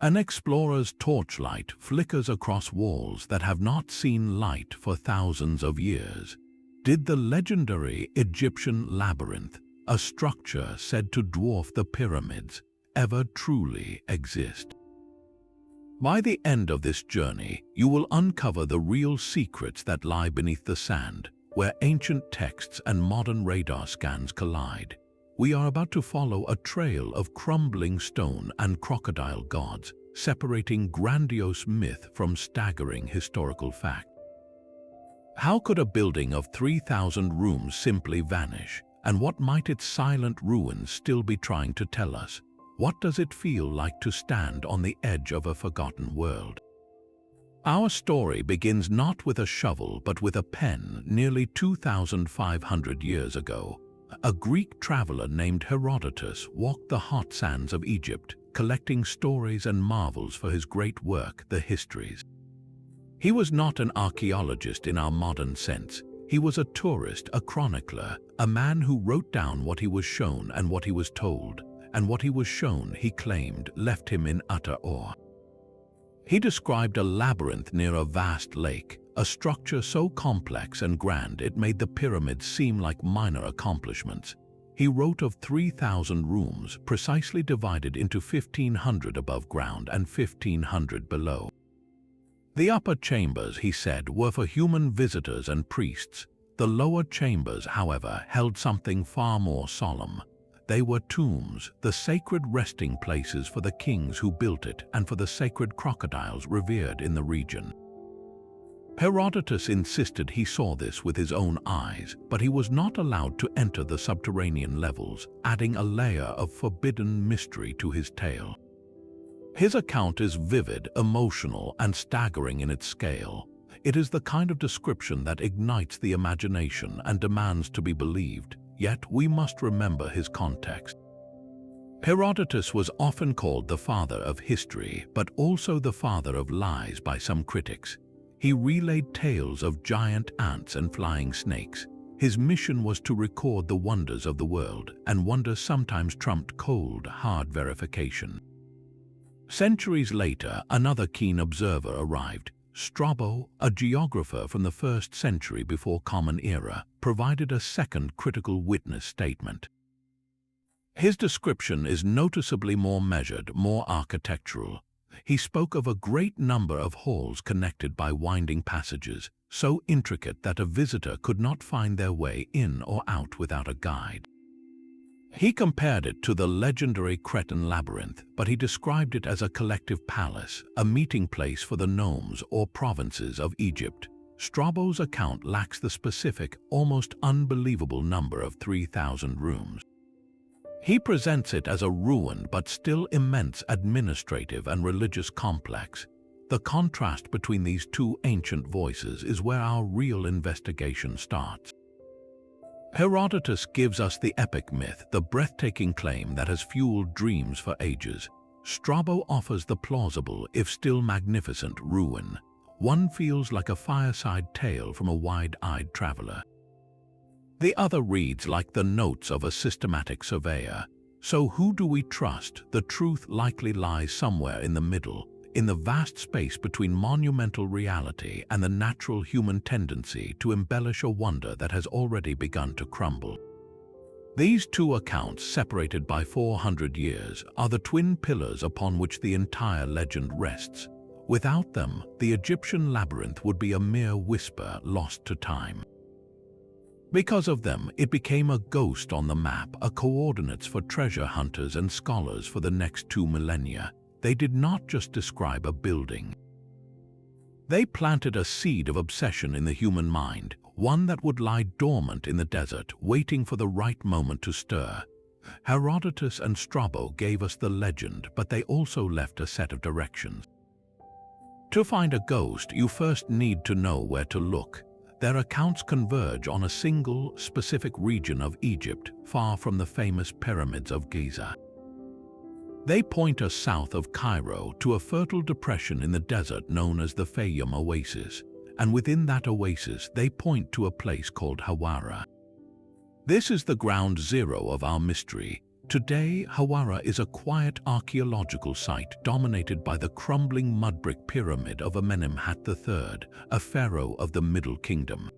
An explorer's torchlight flickers across walls that have not seen light for thousands of years. Did the legendary Egyptian Labyrinth, a structure said to dwarf the pyramids, ever truly exist? By the end of this journey, you will uncover the real secrets that lie beneath the sand, where ancient texts and modern radar scans collide. We are about to follow a trail of crumbling stone and crocodile gods, separating grandiose myth from staggering historical fact. How could a building of 3,000 rooms simply vanish? And what might its silent ruins still be trying to tell us? What does it feel like to stand on the edge of a forgotten world? Our story begins not with a shovel but with a pen. Nearly 2,500 years ago, a Greek traveler named Herodotus walked the hot sands of Egypt, collecting stories and marvels for his great work, the Histories. He was not an archaeologist in our modern sense. He was a tourist, a chronicler, a man who wrote down what he was shown and what he was told, and what he was shown, he claimed, left him in utter awe. He described a labyrinth near a vast lake, a structure so complex and grand it made the pyramids seem like minor accomplishments. He wrote of 3,000 rooms, precisely divided into 1,500 above ground and 1,500 below. The upper chambers, he said, were for human visitors and priests. The lower chambers, however, held something far more solemn. They were tombs, the sacred resting places for the kings who built it and for the sacred crocodiles revered in the region. Herodotus insisted he saw this with his own eyes, but he was not allowed to enter the subterranean levels, adding a layer of forbidden mystery to his tale. His account is vivid, emotional, and staggering in its scale. It is the kind of description that ignites the imagination and demands to be believed, yet we must remember his context. Herodotus was often called the father of history, but also the father of lies by some critics. He relayed tales of giant ants and flying snakes. His mission was to record the wonders of the world, and wonder sometimes trumped cold, hard verification. Centuries later, another keen observer arrived. Strabo, a geographer from the 1st century before Common Era, provided a second critical witness statement. His description is noticeably more measured, more architectural. He spoke of a great number of halls connected by winding passages, so intricate that a visitor could not find their way in or out without a guide. He compared it to the legendary Cretan labyrinth, but he described it as a collective palace, a meeting place for the nomes or provinces of Egypt. Strabo's account lacks the specific, almost unbelievable number of 3,000 rooms. He presents it as a ruined but still immense administrative and religious complex. The contrast between these two ancient voices is where our real investigation starts. Herodotus gives us the epic myth, the breathtaking claim that has fueled dreams for ages. Strabo offers the plausible, if still magnificent, ruin. One feels like a fireside tale from a wide-eyed traveler. The other reads like the notes of a systematic surveyor. So who do we trust? The truth likely lies somewhere in the middle, in the vast space between monumental reality and the natural human tendency to embellish a wonder that has already begun to crumble. These two accounts, separated by 400 years, are the twin pillars upon which the entire legend rests. Without them, the Egyptian labyrinth would be a mere whisper lost to time. Because of them, it became a ghost on the map, a coordinates for treasure hunters and scholars for the next 2 millennia. They did not just describe a building. They planted a seed of obsession in the human mind, one that would lie dormant in the desert, waiting for the right moment to stir. Herodotus and Strabo gave us the legend, but they also left a set of directions. To find a ghost, you first need to know where to look. Their accounts converge on a single, specific region of Egypt, far from the famous pyramids of Giza. They point us south of Cairo to a fertile depression in the desert known as the Fayoum Oasis, and within that oasis they point to a place called Hawara. This is the ground zero of our mystery. Today, Hawara is a quiet archaeological site dominated by the crumbling mud-brick pyramid of Amenemhat III, a pharaoh of the Middle Kingdom.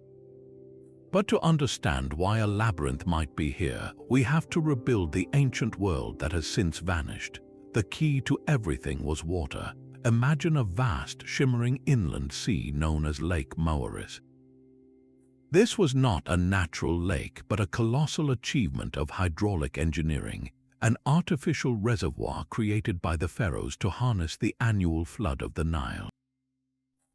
But to understand why a labyrinth might be here, we have to rebuild the ancient world that has since vanished. The key to everything was water. Imagine a vast, shimmering inland sea known as Lake Moeris. This was not a natural lake, but a colossal achievement of hydraulic engineering, an artificial reservoir created by the pharaohs to harness the annual flood of the Nile.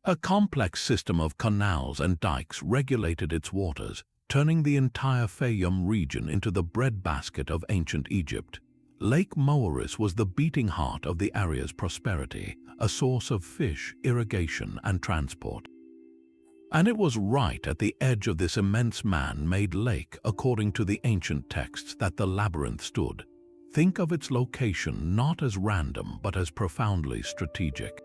A complex system of canals and dikes regulated its waters, turning the entire Fayum region into the breadbasket of ancient Egypt. Lake Moeris was the beating heart of the area's prosperity, a source of fish, irrigation, and transport. And it was right at the edge of this immense man-made lake, according to the ancient texts, that the labyrinth stood. Think of its location not as random, but as profoundly strategic.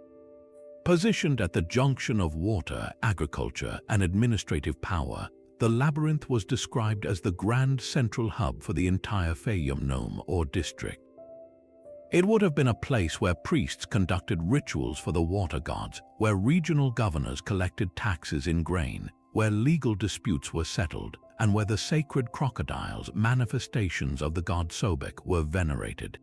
Positioned at the junction of water, agriculture, and administrative power, the labyrinth was described as the grand central hub for the entire Fayum nome or district. It would have been a place where priests conducted rituals for the water gods, where regional governors collected taxes in grain, where legal disputes were settled, and where the sacred crocodiles, manifestations of the god Sobek, were venerated.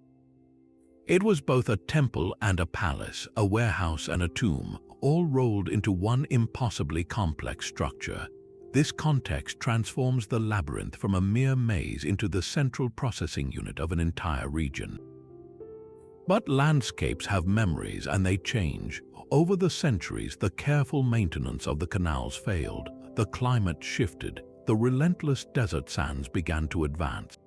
It was both a temple and a palace, a warehouse and a tomb, all rolled into one impossibly complex structure. This context transforms the labyrinth from a mere maze into the central processing unit of an entire region. But landscapes have memories and they change. Over the centuries, the careful maintenance of the canals failed, the climate shifted, the relentless desert sands began to advance.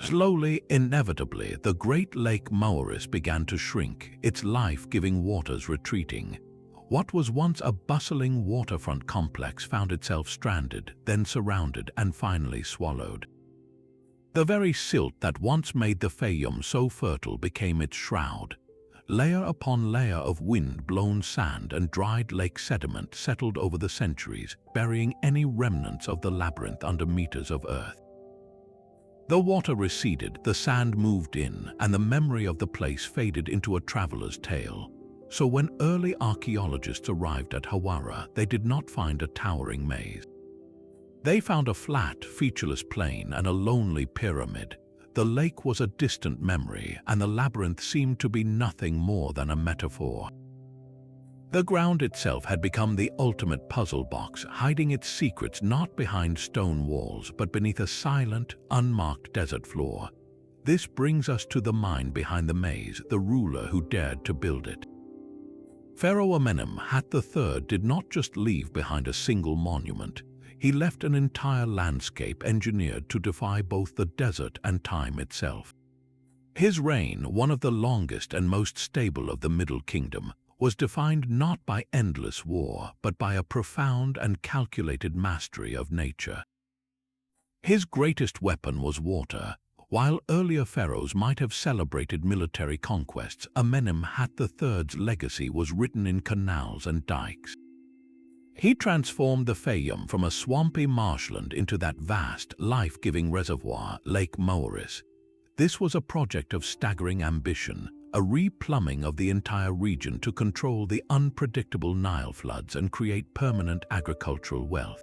Slowly, inevitably, the great Lake Moeris began to shrink, its life-giving waters retreating. What was once a bustling waterfront complex found itself stranded, then surrounded, and finally swallowed. The very silt that once made the Fayum so fertile became its shroud. Layer upon layer of wind-blown sand and dried lake sediment settled over the centuries, burying any remnants of the labyrinth under meters of earth. The water receded, the sand moved in, and the memory of the place faded into a traveler's tale. So when early archaeologists arrived at Hawara, they did not find a towering maze. They found a flat, featureless plain and a lonely pyramid. The lake was a distant memory, and the labyrinth seemed to be nothing more than a metaphor. The ground itself had become the ultimate puzzle box, hiding its secrets not behind stone walls, but beneath a silent, unmarked desert floor. This brings us to the mind behind the maze, the ruler who dared to build it. Pharaoh Amenemhat III did not just leave behind a single monument. He left an entire landscape engineered to defy both the desert and time itself. His reign, one of the longest and most stable of the Middle Kingdom, was defined not by endless war, but by a profound and calculated mastery of nature. His greatest weapon was water. While earlier pharaohs might have celebrated military conquests, Amenemhat III's legacy was written in canals and dikes. He transformed the Fayum from a swampy marshland into that vast, life-giving reservoir, Lake Moeris. This was a project of staggering ambition, a replumbing of the entire region to control the unpredictable Nile floods and create permanent agricultural wealth.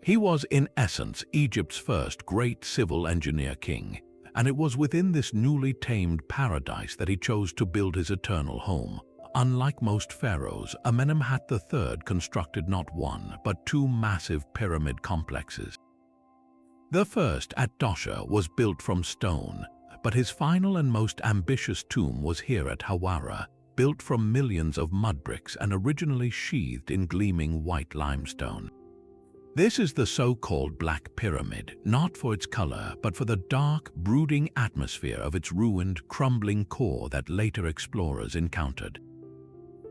He was, in essence, Egypt's first great civil engineer king, and it was within this newly tamed paradise that he chose to build his eternal home. Unlike most pharaohs, Amenemhat III constructed not one, but two massive pyramid complexes. The first, at Dosha, was built from stone, but his final and most ambitious tomb was here at Hawara, built from millions of mud bricks and originally sheathed in gleaming white limestone. This is the so-called Black Pyramid, not for its color, but for the dark, brooding atmosphere of its ruined, crumbling core that later explorers encountered.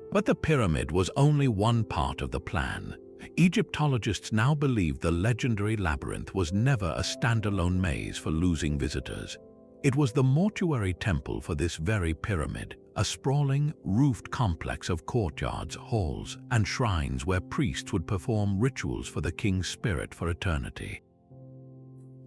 But the pyramid was only one part of the plan. Egyptologists now believe the legendary labyrinth was never a standalone maze for losing visitors. It was the mortuary temple for this very pyramid, a sprawling, roofed complex of courtyards, halls, and shrines where priests would perform rituals for the king's spirit for eternity.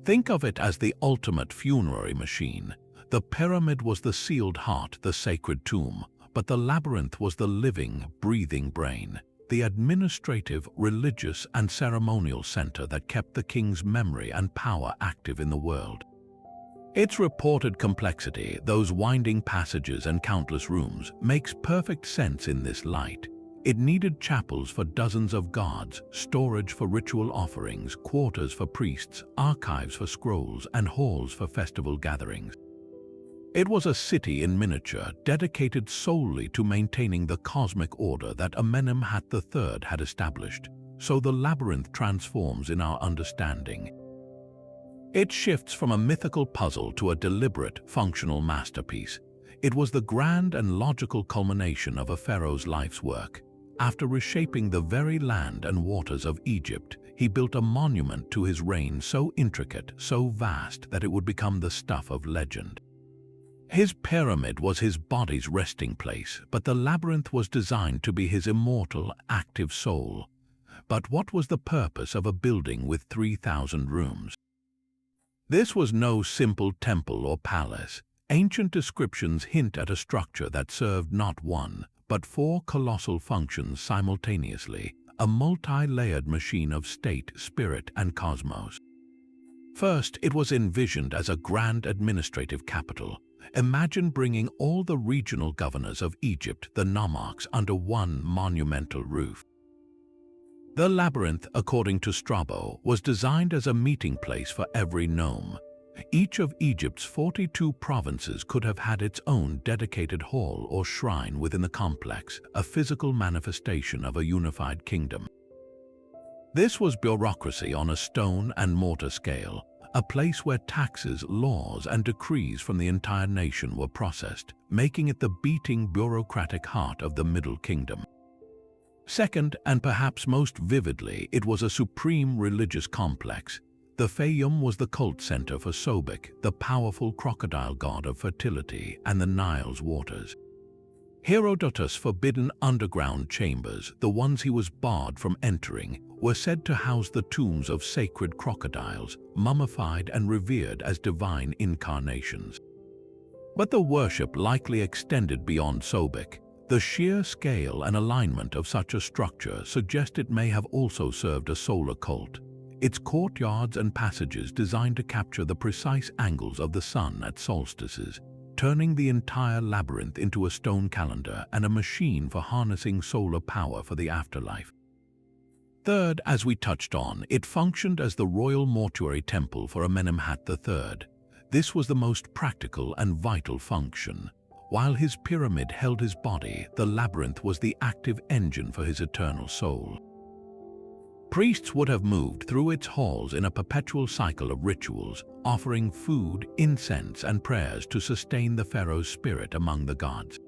Think of it as the ultimate funerary machine. The pyramid was the sealed heart, the sacred tomb, but the labyrinth was the living, breathing brain, the administrative, religious, and ceremonial center that kept the king's memory and power active in the world. Its reported complexity, those winding passages and countless rooms, makes perfect sense in this light. It needed chapels for dozens of gods, storage for ritual offerings, quarters for priests, archives for scrolls, and halls for festival gatherings. It was a city in miniature, dedicated solely to maintaining the cosmic order that Amenemhat III had established. So the labyrinth transforms in our understanding. It shifts from a mythical puzzle to a deliberate, functional masterpiece. It was the grand and logical culmination of a pharaoh's life's work. After reshaping the very land and waters of Egypt, he built a monument to his reign so intricate, so vast, that it would become the stuff of legend. His pyramid was his body's resting place, but the labyrinth was designed to be his immortal, active soul. But what was the purpose of a building with 3,000 rooms? This was no simple temple or palace. Ancient descriptions hint at a structure that served not one, but 4 colossal functions simultaneously, a multi-layered machine of state, spirit, and cosmos. First, it was envisioned as a grand administrative capital. Imagine bringing all the regional governors of Egypt, the nomarchs, under one monumental roof. The labyrinth, according to Strabo, was designed as a meeting place for every nome. Each of Egypt's 42 provinces could have had its own dedicated hall or shrine within the complex, a physical manifestation of a unified kingdom. This was bureaucracy on a stone and mortar scale, a place where taxes, laws, and decrees from the entire nation were processed, making it the beating bureaucratic heart of the Middle Kingdom. Second, and perhaps most vividly, it was a supreme religious complex. The Fayum was the cult center for Sobek, the powerful crocodile god of fertility and the Nile's waters. Herodotus' forbidden underground chambers, the ones he was barred from entering, were said to house the tombs of sacred crocodiles, mummified and revered as divine incarnations. But the worship likely extended beyond Sobek. The sheer scale and alignment of such a structure suggest it may have also served a solar cult. Its courtyards and passages designed to capture the precise angles of the sun at solstices, turning the entire labyrinth into a stone calendar and a machine for harnessing solar power for the afterlife. Third, as we touched on, it functioned as the royal mortuary temple for Amenemhat III. This was the most practical and vital function. While his pyramid held his body, the labyrinth was the active engine for his eternal soul. Priests would have moved through its halls in a perpetual cycle of rituals, offering food, incense, and prayers to sustain the pharaoh's spirit among the gods.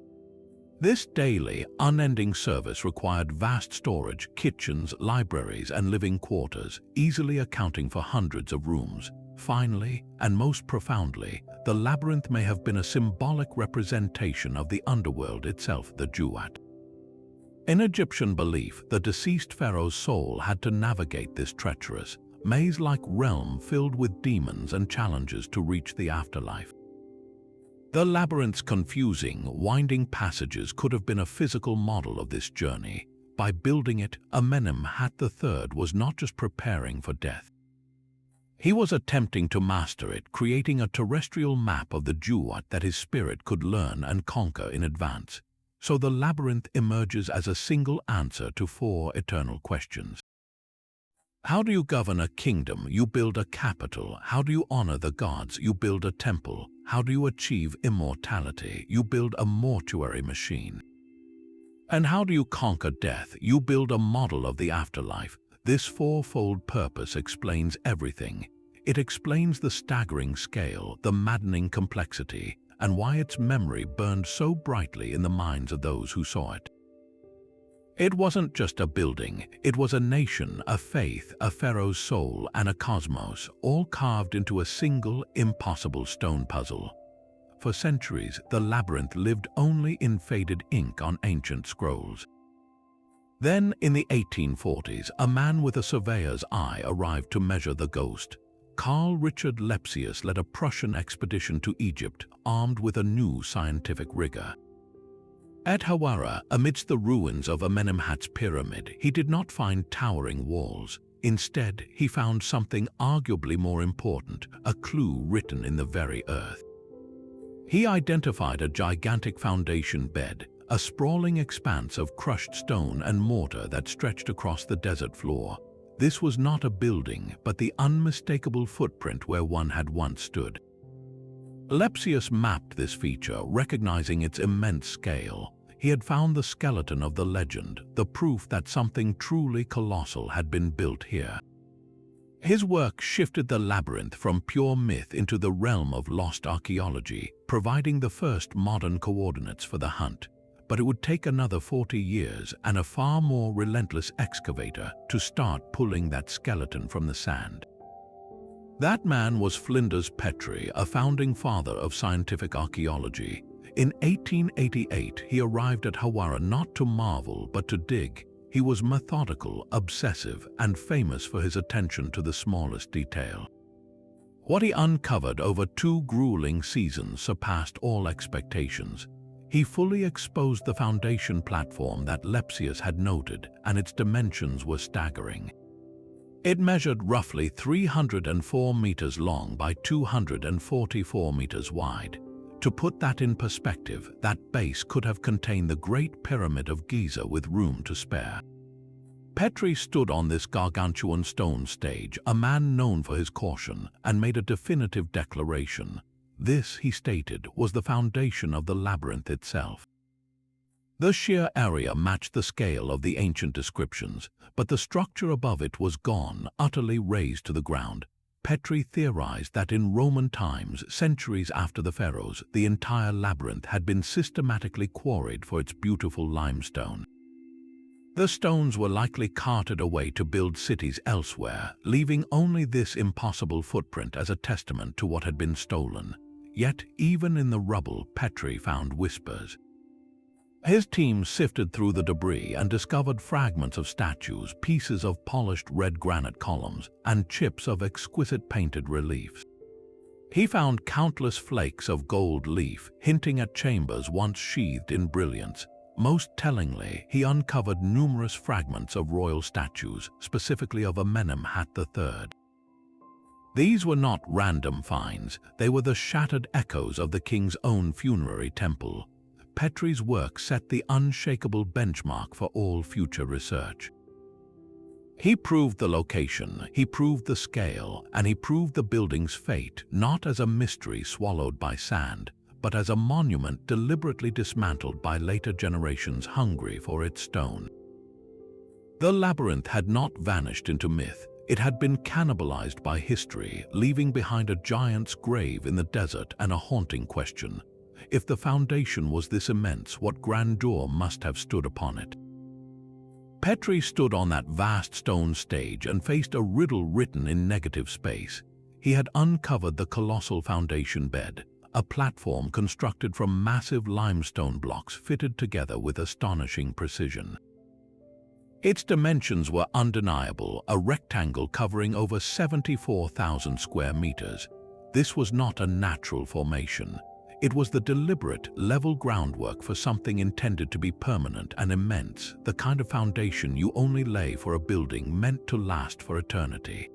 This daily, unending service required vast storage, kitchens, libraries, and living quarters, easily accounting for hundreds of rooms. Finally, and most profoundly, the labyrinth may have been a symbolic representation of the underworld itself, the Duat. In Egyptian belief, the deceased pharaoh's soul had to navigate this treacherous, maze-like realm filled with demons and challenges to reach the afterlife. The labyrinth's confusing, winding passages could have been a physical model of this journey. By building it, Amenemhat III was not just preparing for death. He was attempting to master it, creating a terrestrial map of the Duat that his spirit could learn and conquer in advance. So the labyrinth emerges as a single answer to 4 eternal questions. How do you govern a kingdom? You build a capital. How do you honor the gods? You build a temple. How do you achieve immortality? You build a mortuary machine. And how do you conquer death? You build a model of the afterlife. This 4-fold purpose explains everything. It explains the staggering scale, the maddening complexity, and why its memory burned so brightly in the minds of those who saw it. It wasn't just a building, it was a nation, a faith, a pharaoh's soul, and a cosmos, all carved into a single, impossible stone puzzle. For centuries, the labyrinth lived only in faded ink on ancient scrolls. Then, in the 1840s, a man with a surveyor's eye arrived to measure the ghost. Carl Richard Lepsius led a Prussian expedition to Egypt armed with a new scientific rigor. At Hawara, amidst the ruins of Amenemhat's pyramid, he did not find towering walls. Instead, he found something arguably more important, a clue written in the very earth. He identified a gigantic foundation bed, a sprawling expanse of crushed stone and mortar that stretched across the desert floor. This was not a building, but the unmistakable footprint where one had once stood. Lepsius mapped this feature, recognizing its immense scale. He had found the skeleton of the legend, the proof that something truly colossal had been built here. His work shifted the labyrinth from pure myth into the realm of lost archaeology, providing the first modern coordinates for the hunt. But it would take another 40 years and a far more relentless excavator to start pulling that skeleton from the sand. That man was Flinders Petrie, a founding father of scientific archaeology. In 1888, he arrived at Hawara not to marvel but to dig. He was methodical, obsessive, and famous for his attention to the smallest detail. What he uncovered over 2 grueling seasons surpassed all expectations. He fully exposed the foundation platform that Lepsius had noted, and its dimensions were staggering. It measured roughly 304 meters long by 244 meters wide. To put that in perspective, that base could have contained the Great Pyramid of Giza with room to spare. Petrie stood on this gargantuan stone stage, a man known for his caution, and made a definitive declaration. This, he stated, was the foundation of the labyrinth itself. The sheer area matched the scale of the ancient descriptions, but the structure above it was gone, utterly razed to the ground. Petrie theorized that in Roman times, centuries after the pharaohs, the entire labyrinth had been systematically quarried for its beautiful limestone. The stones were likely carted away to build cities elsewhere, leaving only this impossible footprint as a testament to what had been stolen. Yet, even in the rubble, Petrie found whispers. His team sifted through the debris and discovered fragments of statues, pieces of polished red granite columns, and chips of exquisite painted reliefs. He found countless flakes of gold leaf, hinting at chambers once sheathed in brilliance. Most tellingly, he uncovered numerous fragments of royal statues, specifically of Amenemhat III. These were not random finds, they were the shattered echoes of the king's own funerary temple. Petrie's work set the unshakable benchmark for all future research. He proved the location, he proved the scale, and he proved the building's fate, not as a mystery swallowed by sand, but as a monument deliberately dismantled by later generations hungry for its stone. The labyrinth had not vanished into myth. It had been cannibalized by history, leaving behind a giant's grave in the desert and a haunting question. If the foundation was this immense, what grandeur must have stood upon it? Petrie stood on that vast stone stage and faced a riddle written in negative space. He had uncovered the colossal foundation bed, a platform constructed from massive limestone blocks fitted together with astonishing precision. Its dimensions were undeniable, a rectangle covering over 74,000 square meters. This was not a natural formation. It was the deliberate, level groundwork for something intended to be permanent and immense, the kind of foundation you only lay for a building meant to last for eternity.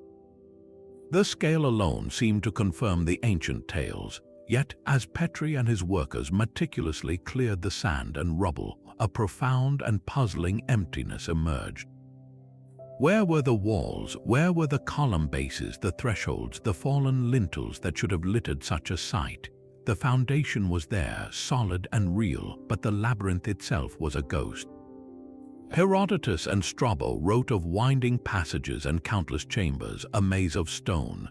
The scale alone seemed to confirm the ancient tales, yet as Petrie and his workers meticulously cleared the sand and rubble, a profound and puzzling emptiness emerged. Where were the walls? Where were the column bases, the thresholds, the fallen lintels that should have littered such a site? The foundation was there, solid and real, but the labyrinth itself was a ghost. Herodotus and Strabo wrote of winding passages and countless chambers, a maze of stone.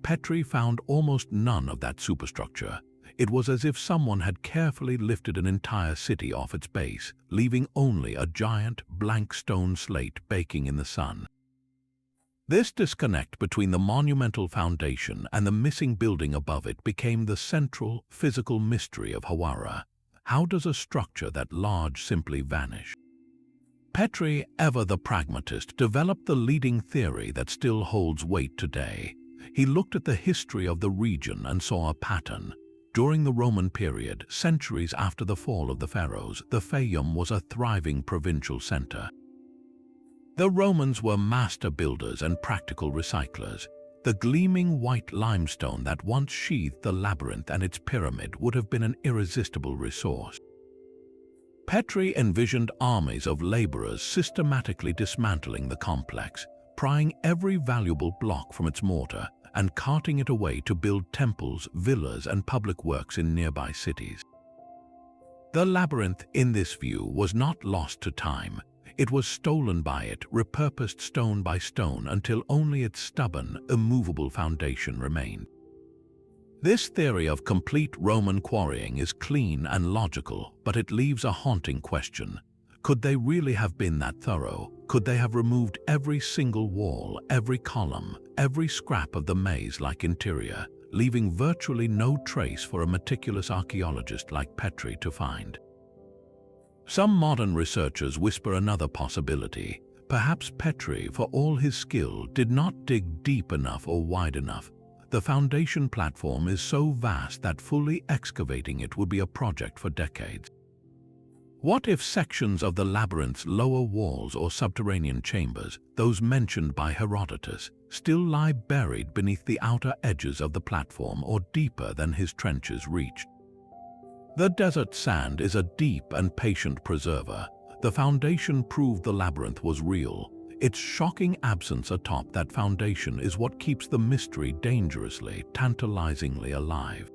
Petrie found almost none of that superstructure. It was as if someone had carefully lifted an entire city off its base, leaving only a giant, blank stone slate baking in the sun. This disconnect between the monumental foundation and the missing building above it became the central, physical mystery of Hawara. How does a structure that large simply vanish? Petrie, ever the pragmatist, developed the leading theory that still holds weight today. He looked at the history of the region and saw a pattern. During the Roman period, centuries after the fall of the pharaohs, the Fayum was a thriving provincial center. The Romans were master builders and practical recyclers. The gleaming white limestone that once sheathed the labyrinth and its pyramid would have been an irresistible resource. Petrie envisioned armies of laborers systematically dismantling the complex, prying every valuable block from its mortar and carting it away to build temples, villas, and public works in nearby cities. The labyrinth, in this view, was not lost to time. It was stolen by it, repurposed stone by stone until only its stubborn, immovable foundation remained. This theory of complete Roman quarrying is clean and logical, but it leaves a haunting question. Could they really have been that thorough? Could they have removed every single wall, every column, every scrap of the maze-like interior, leaving virtually no trace for a meticulous archaeologist like Petrie to find? Some modern researchers whisper another possibility. Perhaps Petrie, for all his skill, did not dig deep enough or wide enough. The foundation platform is so vast that fully excavating it would be a project for decades. What if sections of the labyrinth's lower walls or subterranean chambers, those mentioned by Herodotus, still lie buried beneath the outer edges of the platform or deeper than his trenches reached? The desert sand is a deep and patient preserver. The foundation proved the labyrinth was real. Its shocking absence atop that foundation is what keeps the mystery dangerously, tantalizingly alive.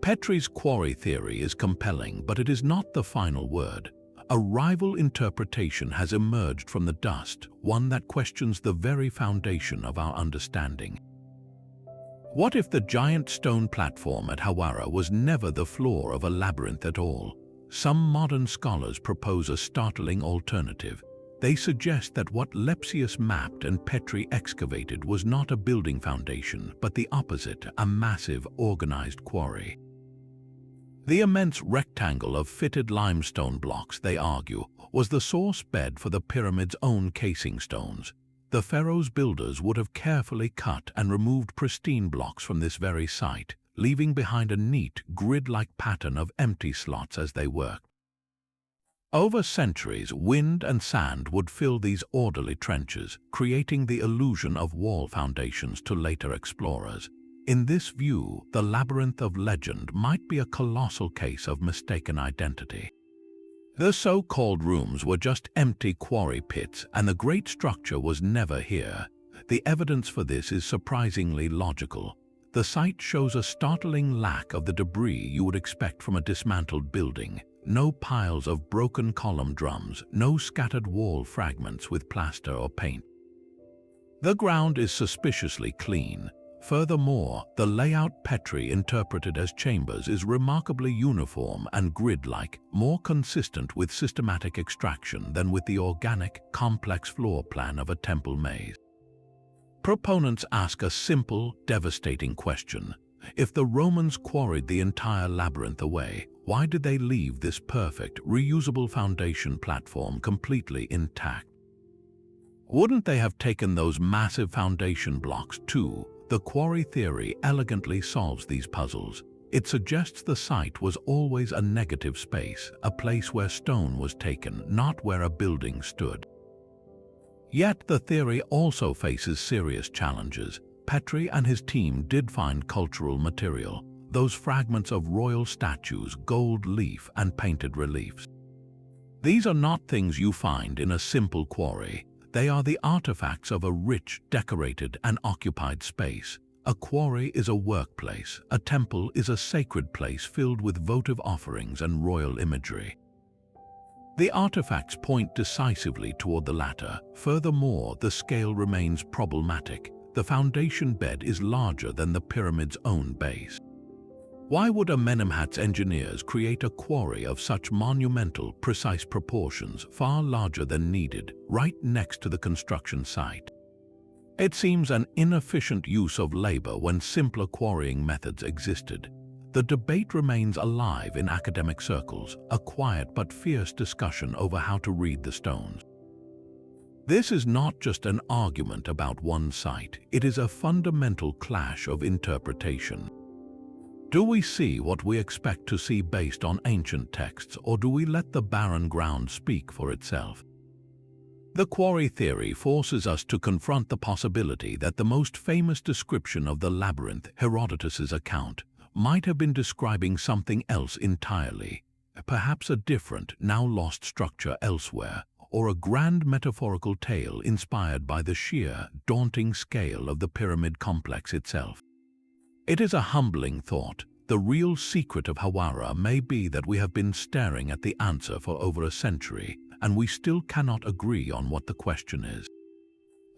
Petrie's quarry theory is compelling, but it is not the final word. A rival interpretation has emerged from the dust, one that questions the very foundation of our understanding. What if the giant stone platform at Hawara was never the floor of a labyrinth at all? Some modern scholars propose a startling alternative. They suggest that what Lepsius mapped and Petrie excavated was not a building foundation, but the opposite, a massive, organized quarry. The immense rectangle of fitted limestone blocks, they argue, was the source bed for the pyramid's own casing stones. The pharaoh's builders would have carefully cut and removed pristine blocks from this very site, leaving behind a neat, grid-like pattern of empty slots as they worked. Over centuries, wind and sand would fill these orderly trenches, creating the illusion of wall foundations to later explorers. In this view, the labyrinth of legend might be a colossal case of mistaken identity. The so-called rooms were just empty quarry pits, and the great structure was never here. The evidence for this is surprisingly logical. The site shows a startling lack of the debris you would expect from a dismantled building. No piles of broken column drums, no scattered wall fragments with plaster or paint. The ground is suspiciously clean. Furthermore, the layout Petrie interpreted as chambers is remarkably uniform and grid-like, more consistent with systematic extraction than with the organic, complex floor plan of a temple maze. Proponents ask a simple, devastating question. If the Romans quarried the entire labyrinth away, why did they leave this perfect, reusable foundation platform completely intact? Wouldn't they have taken those massive foundation blocks too? The quarry theory elegantly solves these puzzles. It suggests the site was always a negative space, a place where stone was taken, not where a building stood. Yet the theory also faces serious challenges. Petrie and his team did find cultural material, those fragments of royal statues, gold leaf, and painted reliefs. These are not things you find in a simple quarry. They are the artifacts of a rich, decorated, and occupied space. A quarry is a workplace. A temple is a sacred place filled with votive offerings and royal imagery. The artifacts point decisively toward the latter. Furthermore, the scale remains problematic. The foundation bed is larger than the pyramid's own base. Why would Amenemhat's engineers create a quarry of such monumental, precise proportions, far larger than needed, right next to the construction site? It seems an inefficient use of labor when simpler quarrying methods existed. The debate remains alive in academic circles, a quiet but fierce discussion over how to read the stones. This is not just an argument about one site, it is a fundamental clash of interpretation. Do we see what we expect to see based on ancient texts, or do we let the barren ground speak for itself? The quarry theory forces us to confront the possibility that the most famous description of the labyrinth, Herodotus's account, might have been describing something else entirely, perhaps a different, now lost structure elsewhere, or a grand metaphorical tale inspired by the sheer, daunting scale of the pyramid complex itself. It is a humbling thought. The real secret of Hawara may be that we have been staring at the answer for over a century, and we still cannot agree on what the question is.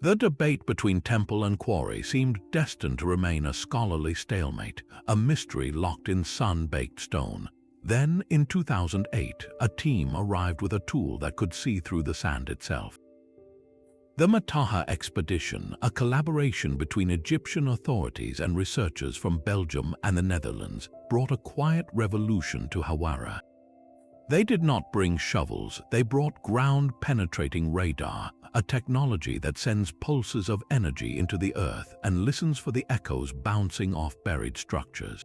The debate between temple and quarry seemed destined to remain a scholarly stalemate, a mystery locked in sun-baked stone. Then, in 2008, a team arrived with a tool that could see through the sand itself. The Mataha expedition, a collaboration between Egyptian authorities and researchers from Belgium and the Netherlands, brought a quiet revolution to Hawara. They did not bring shovels, they brought ground-penetrating radar, a technology that sends pulses of energy into the earth and listens for the echoes bouncing off buried structures.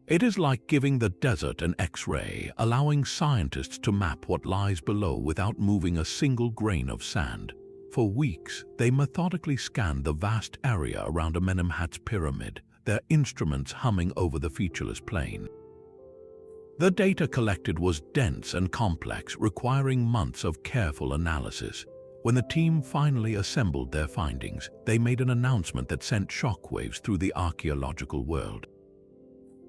It is like giving the desert an X-ray, allowing scientists to map what lies below without moving a single grain of sand. For weeks, they methodically scanned the vast area around Amenemhat's pyramid, their instruments humming over the featureless plain. The data collected was dense and complex, requiring months of careful analysis. When the team finally assembled their findings, they made an announcement that sent shockwaves through the archaeological world.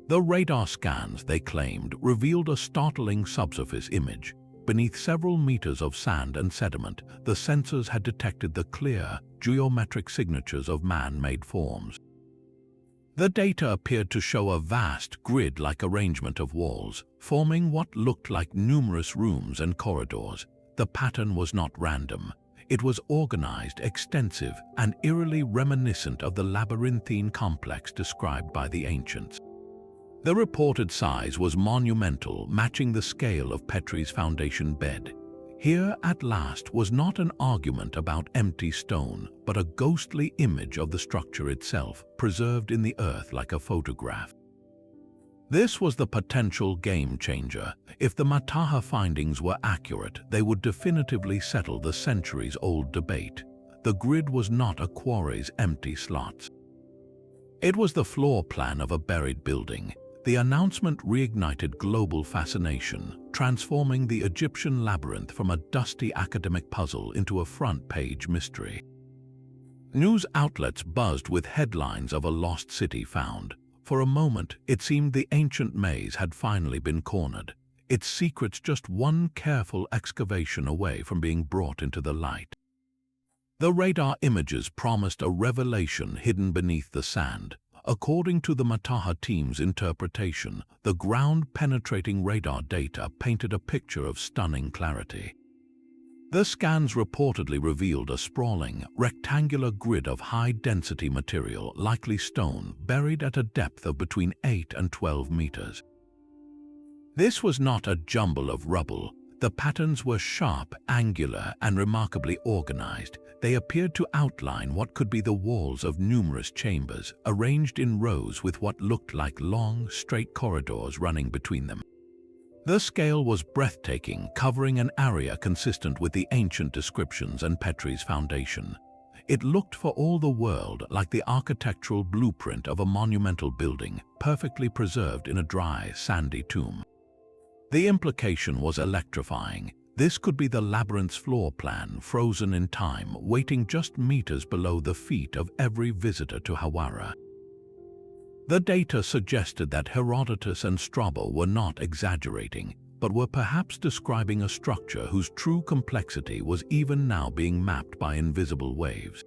The radar scans, they claimed, revealed a startling subsurface image. Beneath several meters of sand and sediment, the sensors had detected the clear, geometric signatures of man-made forms. The data appeared to show a vast, grid-like arrangement of walls, forming what looked like numerous rooms and corridors. The pattern was not random. It was organized, extensive, and eerily reminiscent of the labyrinthine complex described by the ancients. The reported size was monumental, matching the scale of Petrie's foundation bed. Here, at last, was not an argument about empty stone, but a ghostly image of the structure itself, preserved in the earth like a photograph. This was the potential game-changer. If the Mataha findings were accurate, they would definitively settle the centuries-old debate. The grid was not a quarry's empty slots. It was the floor plan of a buried building. The announcement reignited global fascination, transforming the Egyptian labyrinth from a dusty academic puzzle into a front-page mystery. News outlets buzzed with headlines of a lost city found. For a moment, it seemed the ancient maze had finally been cornered, its secrets just one careful excavation away from being brought into the light. The radar images promised a revelation hidden beneath the sand. According to the Mataha team's interpretation, the ground-penetrating radar data painted a picture of stunning clarity. The scans reportedly revealed a sprawling, rectangular grid of high-density material, likely stone, buried at a depth of between 8 and 12 meters. This was not a jumble of rubble. The patterns were sharp, angular, and remarkably organized. They appeared to outline what could be the walls of numerous chambers, arranged in rows with what looked like long, straight corridors running between them. The scale was breathtaking, covering an area consistent with the ancient descriptions and Petrie's foundation. It looked for all the world like the architectural blueprint of a monumental building, perfectly preserved in a dry, sandy tomb. The implication was electrifying. This could be the labyrinth's floor plan, frozen in time, waiting just meters below the feet of every visitor to Hawara. The data suggested that Herodotus and Strabo were not exaggerating, but were perhaps describing a structure whose true complexity was even now being mapped by invisible waves.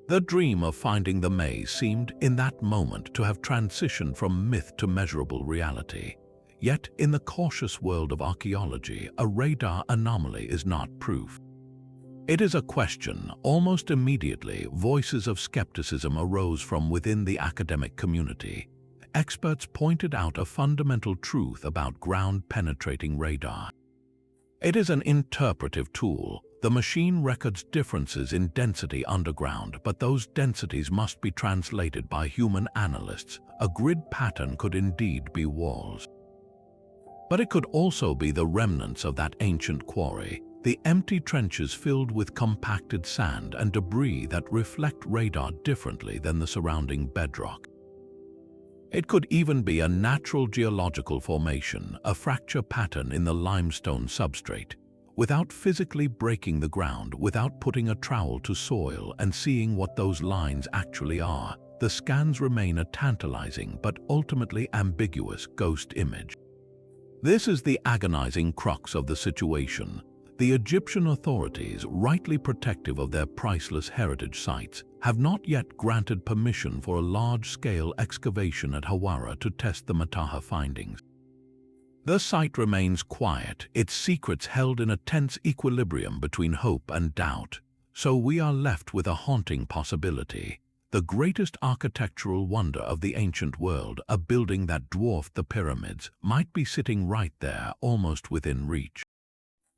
The dream of finding the maze seemed, in that moment, to have transitioned from myth to measurable reality. Yet, in the cautious world of archaeology, a radar anomaly is not proof. It is a question. Almost immediately, voices of skepticism arose from within the academic community. Experts pointed out a fundamental truth about ground-penetrating radar. It is an interpretive tool. The machine records differences in density underground, but those densities must be translated by human analysts. A grid pattern could indeed be walls. But it could also be the remnants of that ancient quarry, the empty trenches filled with compacted sand and debris that reflect radar differently than the surrounding bedrock. It could even be a natural geological formation, a fracture pattern in the limestone substrate. Without physically breaking the ground, without putting a trowel to soil and seeing what those lines actually are, the scans remain a tantalizing but ultimately ambiguous ghost image. This is the agonizing crux of the situation. The Egyptian authorities, rightly protective of their priceless heritage sites, have not yet granted permission for a large-scale excavation at Hawara to test the Mataha findings. The site remains quiet, its secrets held in a tense equilibrium between hope and doubt. So we are left with a haunting possibility. The greatest architectural wonder of the ancient world, a building that dwarfed the pyramids, might be sitting right there, almost within reach.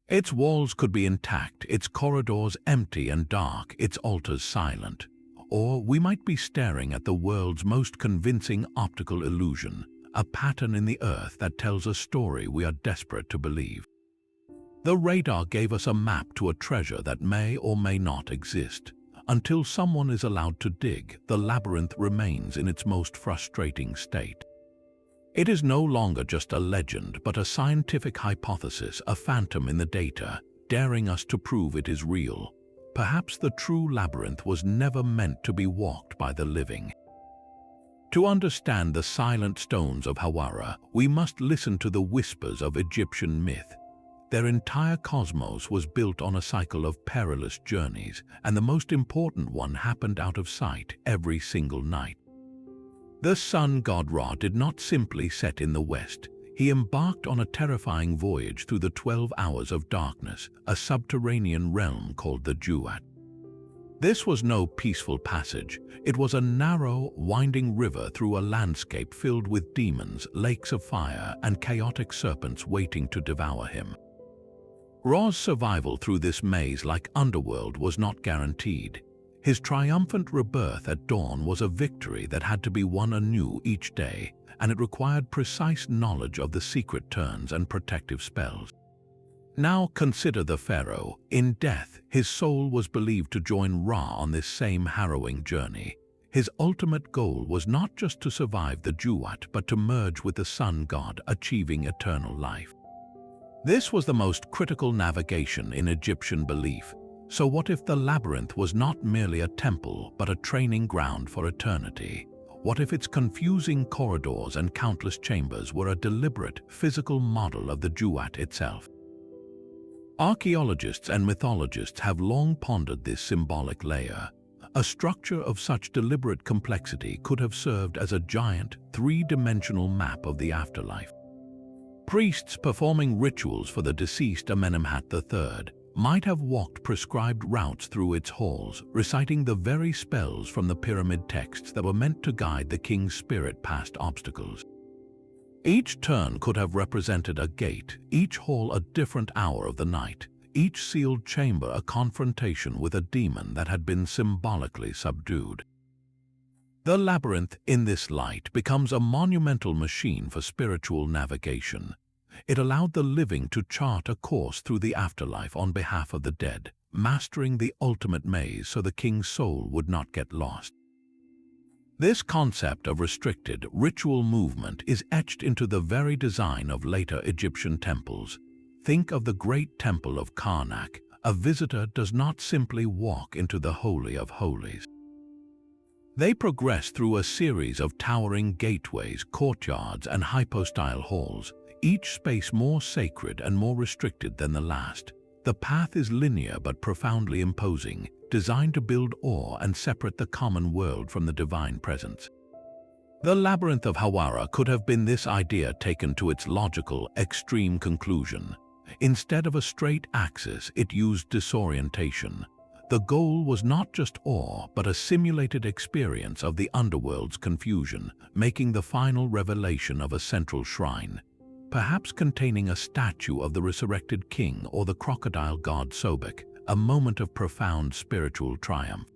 Its walls could be intact, its corridors empty and dark, its altars silent. Or we might be staring at the world's most convincing optical illusion, a pattern in the earth that tells a story we are desperate to believe. The radar gave us a map to a treasure that may or may not exist. Until someone is allowed to dig, the labyrinth remains in its most frustrating state. It is no longer just a legend, but a scientific hypothesis, a phantom in the data, daring us to prove it is real. Perhaps the true labyrinth was never meant to be walked by the living. To understand the silent stones of Hawara, we must listen to the whispers of Egyptian myth. Their entire cosmos was built on a cycle of perilous journeys, and the most important one happened out of sight every single night. The sun god Ra did not simply set in the west. He embarked on a terrifying voyage through the 12 hours of darkness, a subterranean realm called the Duat. This was no peaceful passage. It was a narrow, winding river through a landscape filled with demons, lakes of fire, and chaotic serpents waiting to devour him. Ra's survival through this maze-like underworld was not guaranteed. His triumphant rebirth at dawn was a victory that had to be won anew each day, and it required precise knowledge of the secret turns and protective spells. Now consider the pharaoh. In death, his soul was believed to join Ra on this same harrowing journey. His ultimate goal was not just to survive the Duat, but to merge with the sun god, achieving eternal life. This was the most critical navigation in Egyptian belief. So what if the labyrinth was not merely a temple, but a training ground for eternity? What if its confusing corridors and countless chambers were a deliberate, physical model of the Duat itself? Archaeologists and mythologists have long pondered this symbolic layer. A structure of such deliberate complexity could have served as a giant, three-dimensional map of the afterlife. Priests performing rituals for the deceased Amenemhat III might have walked prescribed routes through its halls, reciting the very spells from the pyramid texts that were meant to guide the king's spirit past obstacles. Each turn could have represented a gate, each hall a different hour of the night, each sealed chamber a confrontation with a demon that had been symbolically subdued. The labyrinth, in this light, becomes a monumental machine for spiritual navigation. It allowed the living to chart a course through the afterlife on behalf of the dead, mastering the ultimate maze so the king's soul would not get lost. This concept of restricted, ritual movement is etched into the very design of later Egyptian temples. Think of the great temple of Karnak. A visitor does not simply walk into the Holy of Holies. They progress through a series of towering gateways, courtyards, and hypostyle halls, each space more sacred and more restricted than the last. The path is linear but profoundly imposing, designed to build awe and separate the common world from the divine presence. The labyrinth of Hawara could have been this idea taken to its logical, extreme conclusion. Instead of a straight axis, it used disorientation. The goal was not just awe, but a simulated experience of the underworld's confusion, making the final revelation of a central shrine, perhaps containing a statue of the resurrected king or the crocodile god Sobek, a moment of profound spiritual triumph.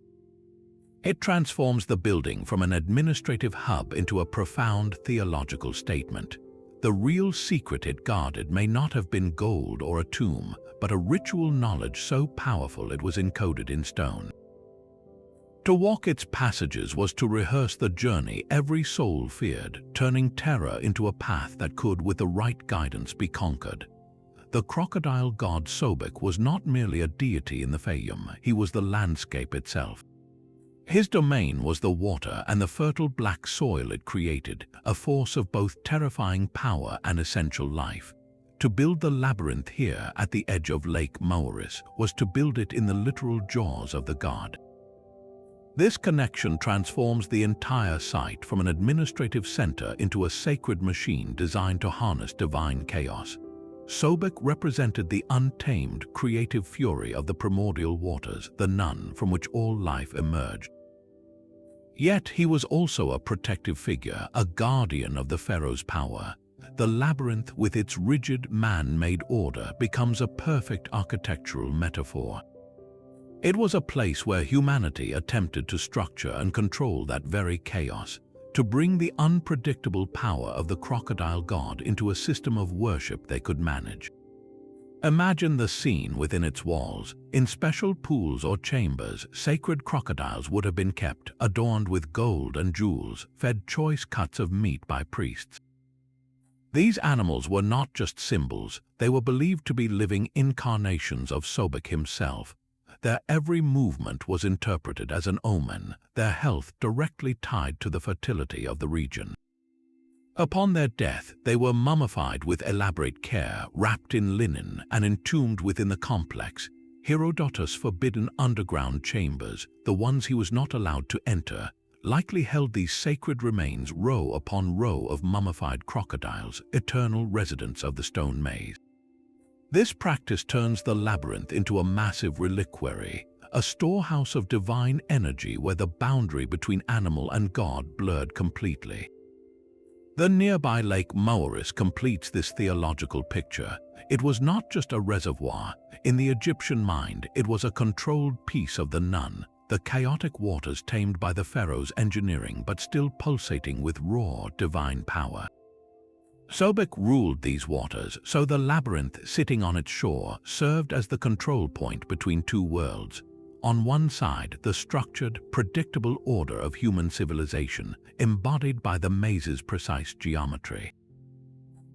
It transforms the building from an administrative hub into a profound theological statement. The real secret it guarded may not have been gold or a tomb, but a ritual knowledge so powerful it was encoded in stone. To walk its passages was to rehearse the journey every soul feared, turning terror into a path that could, with the right guidance, be conquered. The crocodile god Sobek was not merely a deity in the Fayum, he was the landscape itself. His domain was the water and the fertile black soil it created, a force of both terrifying power and essential life. To build the labyrinth here at the edge of Lake Moeris was to build it in the literal jaws of the god. This connection transforms the entire site from an administrative center into a sacred machine designed to harness divine chaos. Sobek represented the untamed, creative fury of the primordial waters, the nun from which all life emerged. Yet he was also a protective figure, a guardian of the pharaoh's power. The labyrinth, with its rigid, man-made order, becomes a perfect architectural metaphor. It was a place where humanity attempted to structure and control that very chaos, to bring the unpredictable power of the crocodile god into a system of worship they could manage. Imagine the scene within its walls. In special pools or chambers, sacred crocodiles would have been kept, adorned with gold and jewels, fed choice cuts of meat by priests. These animals were not just symbols, they were believed to be living incarnations of Sobek himself. Their every movement was interpreted as an omen, their health directly tied to the fertility of the region. Upon their death, they were mummified with elaborate care, wrapped in linen and entombed within the complex, Herodotus' forbidden underground chambers, the ones he was not allowed to enter, likely held these sacred remains row upon row of mummified crocodiles, eternal residents of the stone maze. This practice turns the labyrinth into a massive reliquary, a storehouse of divine energy where the boundary between animal and god blurred completely. The nearby Lake Moeris completes this theological picture. It was not just a reservoir. In the Egyptian mind, it was a controlled piece of the nun, the chaotic waters tamed by the pharaoh's engineering but still pulsating with raw divine power. Sobek ruled these waters, so the labyrinth sitting on its shore served as the control point between two worlds. On one side, the structured, predictable order of human civilization, embodied by the maze's precise geometry.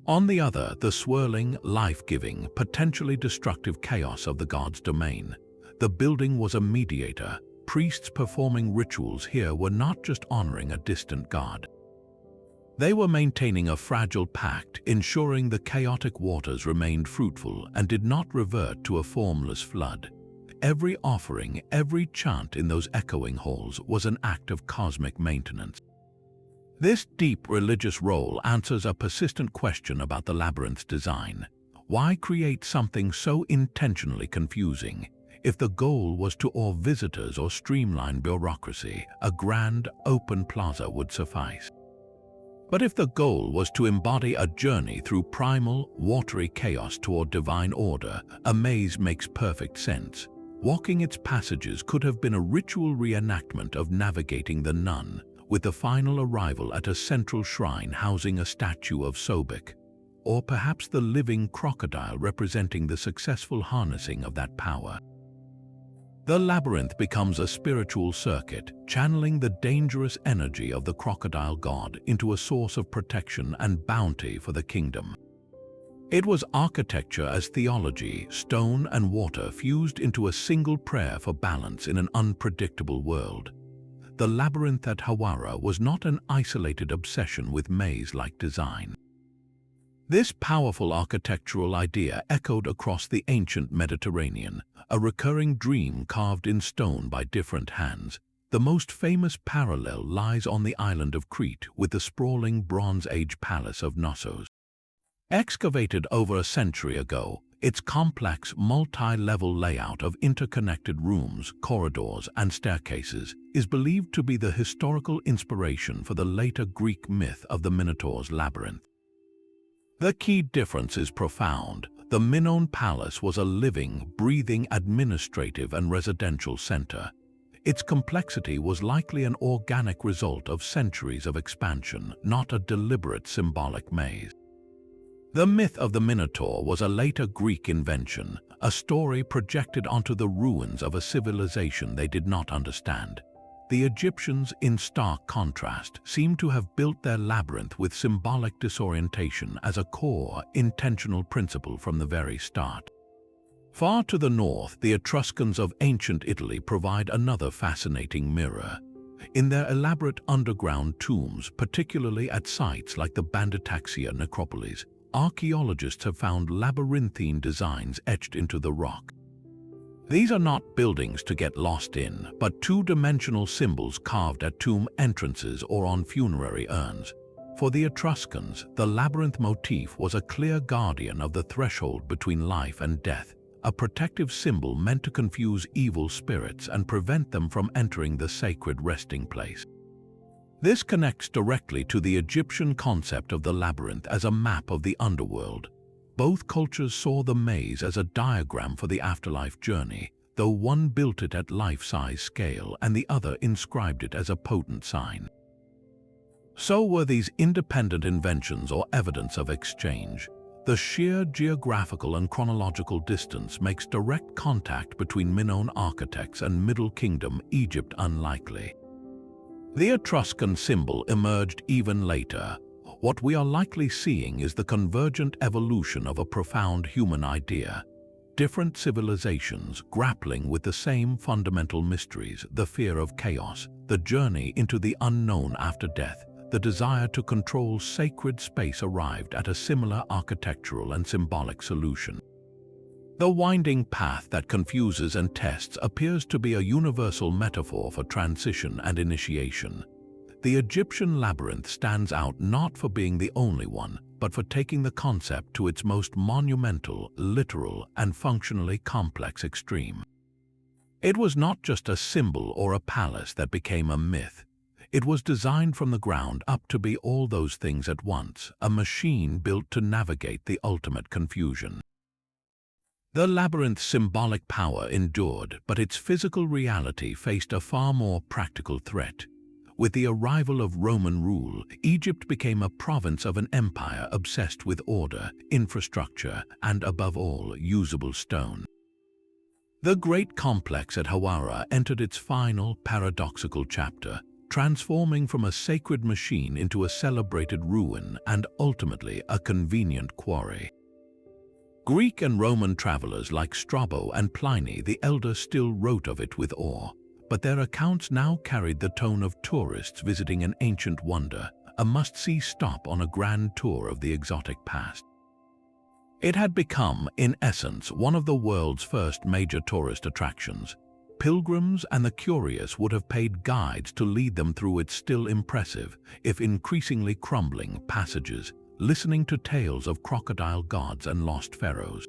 On the other, the swirling, life-giving, potentially destructive chaos of the god's domain. The building was a mediator. Priests performing rituals here were not just honoring a distant god. They were maintaining a fragile pact, ensuring the chaotic waters remained fruitful and did not revert to a formless flood. Every offering, every chant in those echoing halls was an act of cosmic maintenance. This deep religious role answers a persistent question about the labyrinth's design. Why create something so intentionally confusing? If the goal was to awe visitors or streamline bureaucracy, a grand, open plaza would suffice. But if the goal was to embody a journey through primal, watery chaos toward divine order, a maze makes perfect sense. Walking its passages could have been a ritual reenactment of navigating the nun, with the final arrival at a central shrine housing a statue of Sobek, or perhaps the living crocodile representing the successful harnessing of that power. The labyrinth becomes a spiritual circuit, channeling the dangerous energy of the crocodile god into a source of protection and bounty for the kingdom. It was architecture as theology, stone and water fused into a single prayer for balance in an unpredictable world. The labyrinth at Hawara was not an isolated obsession with maze-like design. This powerful architectural idea echoed across the ancient Mediterranean, a recurring dream carved in stone by different hands. The most famous parallel lies on the island of Crete with the sprawling Bronze Age palace of Knossos. Excavated over a century ago, its complex, multi-level layout of interconnected rooms, corridors, and staircases is believed to be the historical inspiration for the later Greek myth of the Minotaur's labyrinth. The key difference is profound. The the Minoan palace was a living, breathing administrative and residential center. Its complexity was likely an organic result of centuries of expansion, not a deliberate symbolic maze. The myth of the Minotaur was a later Greek invention, a story projected onto the ruins of a civilization they did not understand. The Egyptians, in stark contrast, seem to have built their labyrinth with symbolic disorientation as a core, intentional principle from the very start. Far to the north, the Etruscans of ancient Italy provide another fascinating mirror. In their elaborate underground tombs, particularly at sites like the Banditaxia necropolis, archaeologists have found labyrinthine designs etched into the rock. These are not buildings to get lost in, but two-dimensional symbols carved at tomb entrances or on funerary urns. For the Etruscans, the labyrinth motif was a clear guardian of the threshold between life and death, a protective symbol meant to confuse evil spirits and prevent them from entering the sacred resting place. This connects directly to the Egyptian concept of the labyrinth as a map of the underworld. Both cultures saw the maze as a diagram for the afterlife journey, though one built it at life-size scale and the other inscribed it as a potent sign. So were these independent inventions or evidence of exchange. The sheer geographical and chronological distance makes direct contact between Minoan architects and Middle Kingdom Egypt unlikely. The Etruscan symbol emerged even later. What we are likely seeing is the convergent evolution of a profound human idea. Different civilizations grappling with the same fundamental mysteries, the fear of chaos, the journey into the unknown after death, the desire to control sacred space arrived at a similar architectural and symbolic solution. The winding path that confuses and tests appears to be a universal metaphor for transition and initiation. The Egyptian labyrinth stands out not for being the only one, but for taking the concept to its most monumental, literal, and functionally complex extreme. It was not just a symbol or a palace that became a myth. It was designed from the ground up to be all those things at once, a machine built to navigate the ultimate confusion. The labyrinth's symbolic power endured, but its physical reality faced a far more practical threat. With the arrival of Roman rule, Egypt became a province of an empire obsessed with order, infrastructure, and above all, usable stone. The great complex at Hawara entered its final, paradoxical chapter, transforming from a sacred machine into a celebrated ruin and ultimately a convenient quarry. Greek and Roman travelers like Strabo and Pliny the Elder still wrote of it with awe, but their accounts now carried the tone of tourists visiting an ancient wonder, a must-see stop on a grand tour of the exotic past. It had become, in essence, one of the world's first major tourist attractions. Pilgrims and the curious would have paid guides to lead them through its still impressive, if increasingly crumbling, passages, listening to tales of crocodile gods and lost pharaohs.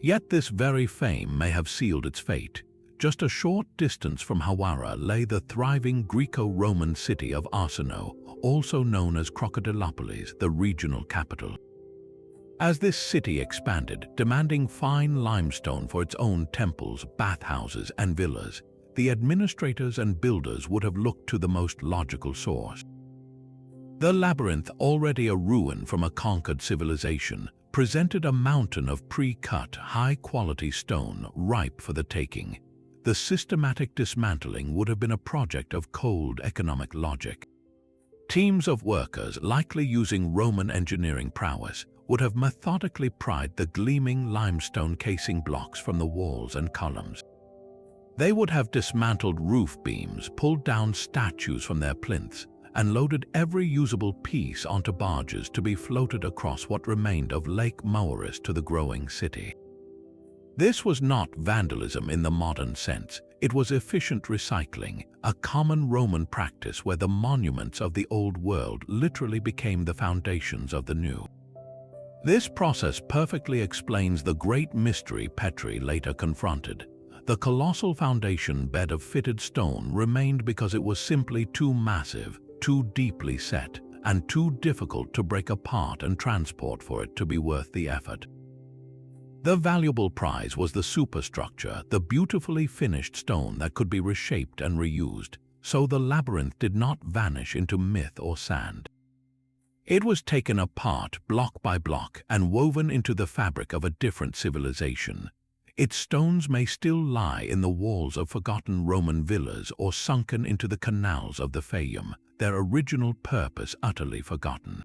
Yet this very fame may have sealed its fate. Just a short distance from Hawara lay the thriving Greco-Roman city of Arsinoe, also known as Crocodilopolis, the regional capital. As this city expanded, demanding fine limestone for its own temples, bathhouses, and villas, the administrators and builders would have looked to the most logical source. The labyrinth, already a ruin from a conquered civilization, presented a mountain of pre-cut, high-quality stone ripe for the taking. The systematic dismantling would have been a project of cold economic logic. Teams of workers, likely using Roman engineering prowess, would have methodically pried the gleaming limestone casing blocks from the walls and columns. They would have dismantled roof beams, pulled down statues from their plinths, and loaded every usable piece onto barges to be floated across what remained of Lake Moeris to the growing city. This was not vandalism in the modern sense. It was efficient recycling, a common Roman practice where the monuments of the old world literally became the foundations of the new. This process perfectly explains the great mystery Petrie later confronted. The colossal foundation bed of fitted stone remained because it was simply too massive, too deeply set, and too difficult to break apart and transport for it to be worth the effort. The valuable prize was the superstructure, the beautifully finished stone that could be reshaped and reused, so the labyrinth did not vanish into myth or sand. It was taken apart block by block and woven into the fabric of a different civilization. Its stones may still lie in the walls of forgotten Roman villas or sunken into the canals of the Fayum, their original purpose utterly forgotten.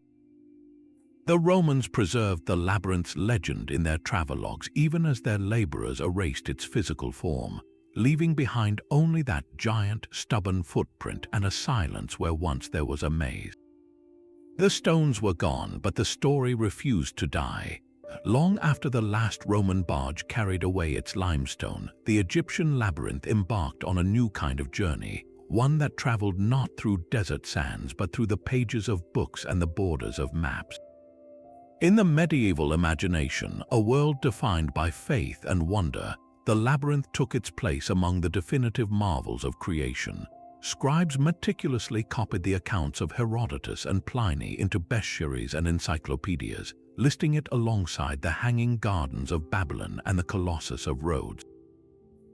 The Romans preserved the labyrinth's legend in their travelogues even as their laborers erased its physical form, leaving behind only that giant, stubborn footprint and a silence where once there was a maze. The stones were gone, but the story refused to die. Long after the last Roman barge carried away its limestone, the Egyptian labyrinth embarked on a new kind of journey, one that traveled not through desert sands but through the pages of books and the borders of maps. In the medieval imagination, a world defined by faith and wonder, the labyrinth took its place among the definitive marvels of creation. Scribes meticulously copied the accounts of Herodotus and Pliny into bestiaries and encyclopedias, listing it alongside the Hanging Gardens of Babylon and the Colossus of Rhodes.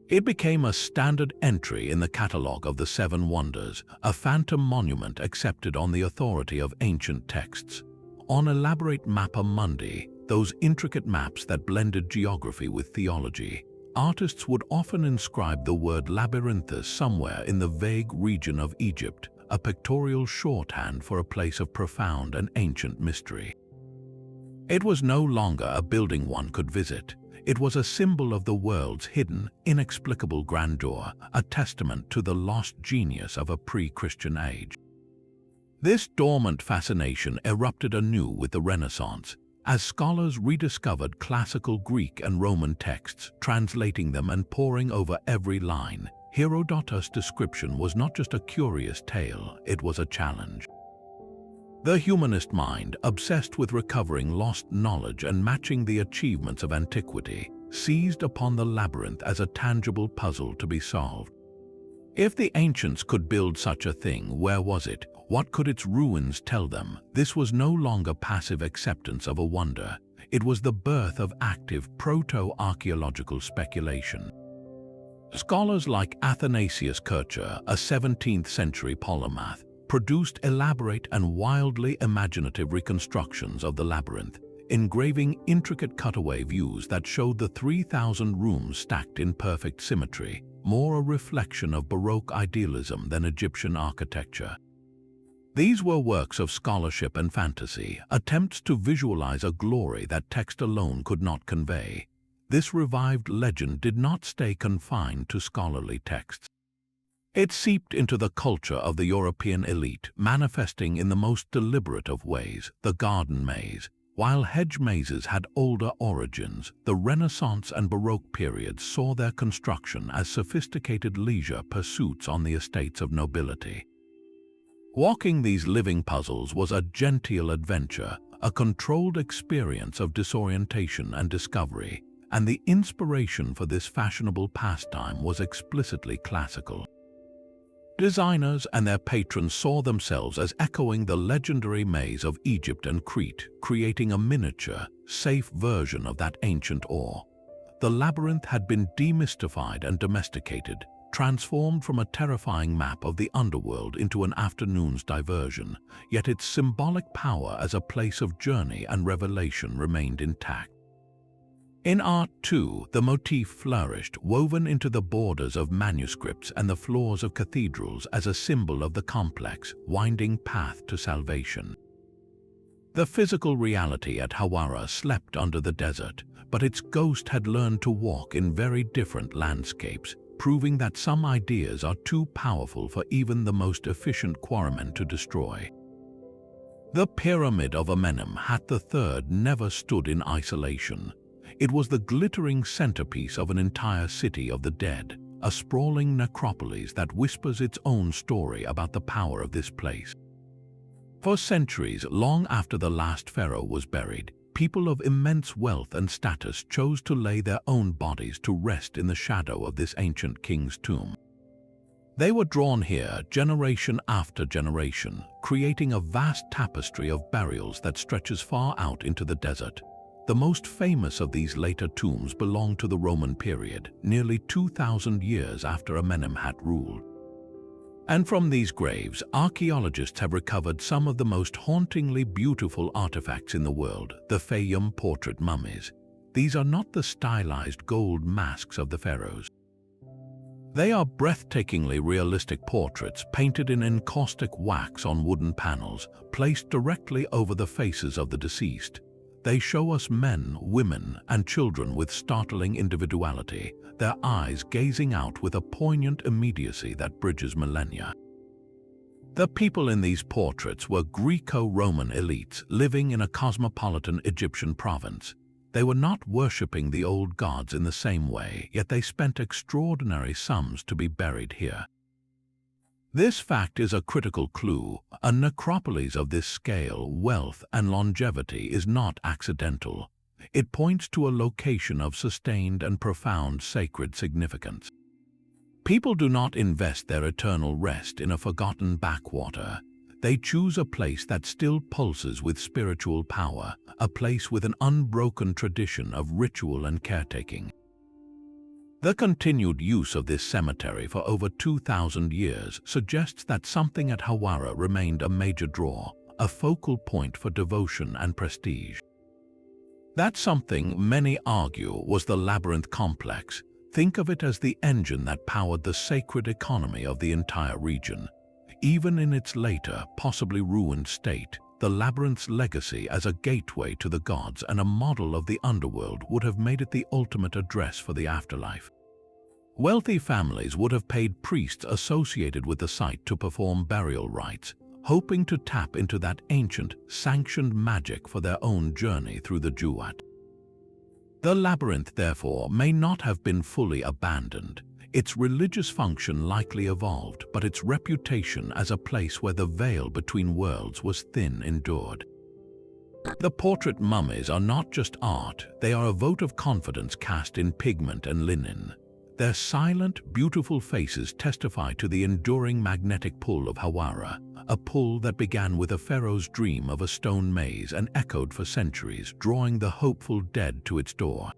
It became a standard entry in the catalogue of the Seven Wonders, a phantom monument accepted on the authority of ancient texts. On elaborate mappa mundi, those intricate maps that blended geography with theology, artists would often inscribe the word labyrinthus somewhere in the vague region of Egypt, a pictorial shorthand for a place of profound and ancient mystery. It was no longer a building one could visit. It was a symbol of the world's hidden, inexplicable grandeur, a testament to the lost genius of a pre-Christian age. This dormant fascination erupted anew with the Renaissance, as scholars rediscovered classical Greek and Roman texts, translating them and poring over every line. Herodotus' description was not just a curious tale, it was a challenge. The humanist mind, obsessed with recovering lost knowledge and matching the achievements of antiquity, seized upon the labyrinth as a tangible puzzle to be solved. If the ancients could build such a thing, where was it? What could its ruins tell them? This was no longer passive acceptance of a wonder. It was the birth of active proto-archaeological speculation. Scholars like Athanasius Kircher, a 17th-century polymath, produced elaborate and wildly imaginative reconstructions of the labyrinth, engraving intricate cutaway views that showed the 3,000 rooms stacked in perfect symmetry, more a reflection of Baroque idealism than Egyptian architecture. These were works of scholarship and fantasy, attempts to visualize a glory that text alone could not convey. This revived legend did not stay confined to scholarly texts. It seeped into the culture of the European elite, manifesting in the most deliberate of ways, the garden maze. While hedge mazes had older origins, the Renaissance and Baroque periods saw their construction as sophisticated leisure pursuits on the estates of nobility. Walking these living puzzles was a genteel adventure, a controlled experience of disorientation and discovery, and the inspiration for this fashionable pastime was explicitly classical. Designers and their patrons saw themselves as echoing the legendary maze of Egypt and Crete, creating a miniature, safe version of that ancient awe. The labyrinth had been demystified and domesticated, transformed from a terrifying map of the underworld into an afternoon's diversion, yet its symbolic power as a place of journey and revelation remained intact. In art, too, the motif flourished, woven into the borders of manuscripts and the floors of cathedrals as a symbol of the complex, winding path to salvation. The physical reality at Hawara slept under the desert, but its ghost had learned to walk in very different landscapes, proving that some ideas are too powerful for even the most efficient quarrymen to destroy. The Pyramid of Amenemhat III never stood in isolation. It was the glittering centerpiece of an entire city of the dead, a sprawling necropolis that whispers its own story about the power of this place. For centuries, long after the last pharaoh was buried, people of immense wealth and status chose to lay their own bodies to rest in the shadow of this ancient king's tomb. They were drawn here generation after generation, creating a vast tapestry of burials that stretches far out into the desert. The most famous of these later tombs belong to the Roman period, nearly 2,000 years after Amenemhat ruled. And from these graves, archaeologists have recovered some of the most hauntingly beautiful artifacts in the world, the Fayum portrait mummies. These are not the stylized gold masks of the pharaohs. They are breathtakingly realistic portraits painted in encaustic wax on wooden panels, placed directly over the faces of the deceased. They show us men, women, and children with startling individuality, their eyes gazing out with a poignant immediacy that bridges millennia. The people in these portraits were Greco-Roman elites living in a cosmopolitan Egyptian province. They were not worshipping the old gods in the same way, yet they spent extraordinary sums to be buried here. This fact is a critical clue. A necropolis of this scale, wealth, and longevity is not accidental. It points to a location of sustained and profound sacred significance. People do not invest their eternal rest in a forgotten backwater. They choose a place that still pulses with spiritual power, a place with an unbroken tradition of ritual and caretaking. The continued use of this cemetery for over 2,000 years suggests that something at Hawara remained a major draw, a focal point for devotion and prestige. That something, many argue, was the labyrinth complex. Think of it as the engine that powered the sacred economy of the entire region. Even in its later, possibly ruined state, the labyrinth's legacy as a gateway to the gods and a model of the underworld would have made it the ultimate address for the afterlife. Wealthy families would have paid priests associated with the site to perform burial rites, hoping to tap into that ancient, sanctioned magic for their own journey through the Duat. The labyrinth, therefore, may not have been fully abandoned. Its religious function likely evolved, but its reputation as a place where the veil between worlds was thin endured. The portrait mummies are not just art, they are a vote of confidence cast in pigment and linen. Their silent, beautiful faces testify to the enduring magnetic pull of Hawara, a pull that began with a pharaoh's dream of a stone maze and echoed for centuries, drawing the hopeful dead to its door.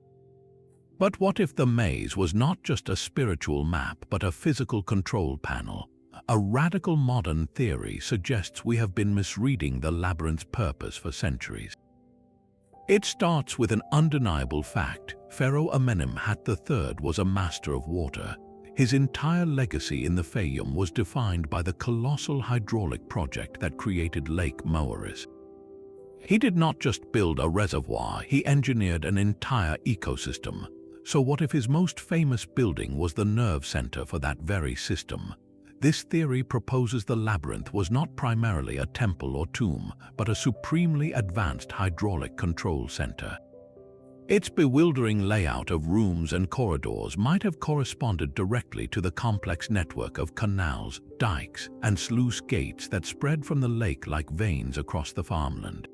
But what if the maze was not just a spiritual map but a physical control panel? A radical modern theory suggests we have been misreading the labyrinth's purpose for centuries. It starts with an undeniable fact. Pharaoh Amenemhat III was a master of water. His entire legacy in the Fayum was defined by the colossal hydraulic project that created Lake Moeris. He did not just build a reservoir, he engineered an entire ecosystem. So what if his most famous building was the nerve center for that very system? This theory proposes the labyrinth was not primarily a temple or tomb, but a supremely advanced hydraulic control center. Its bewildering layout of rooms and corridors might have corresponded directly to the complex network of canals, dikes, and sluice gates that spread from the lake like veins across the farmland.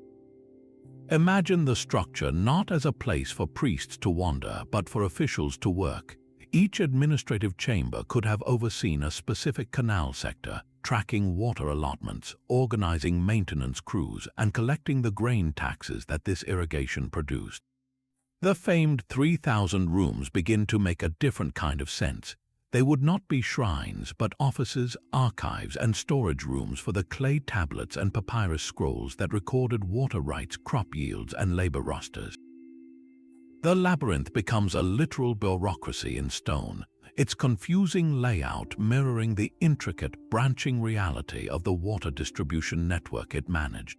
Imagine the structure not as a place for priests to wander, but for officials to work. Each administrative chamber could have overseen a specific canal sector, tracking water allotments, organizing maintenance crews, and collecting the grain taxes that this irrigation produced. The famed 3,000 rooms begin to make a different kind of sense. They would not be shrines, but offices, archives, and storage rooms for the clay tablets and papyrus scrolls that recorded water rights, crop yields, and labor rosters. The labyrinth becomes a literal bureaucracy in stone, its confusing layout mirroring the intricate, branching reality of the water distribution network it managed.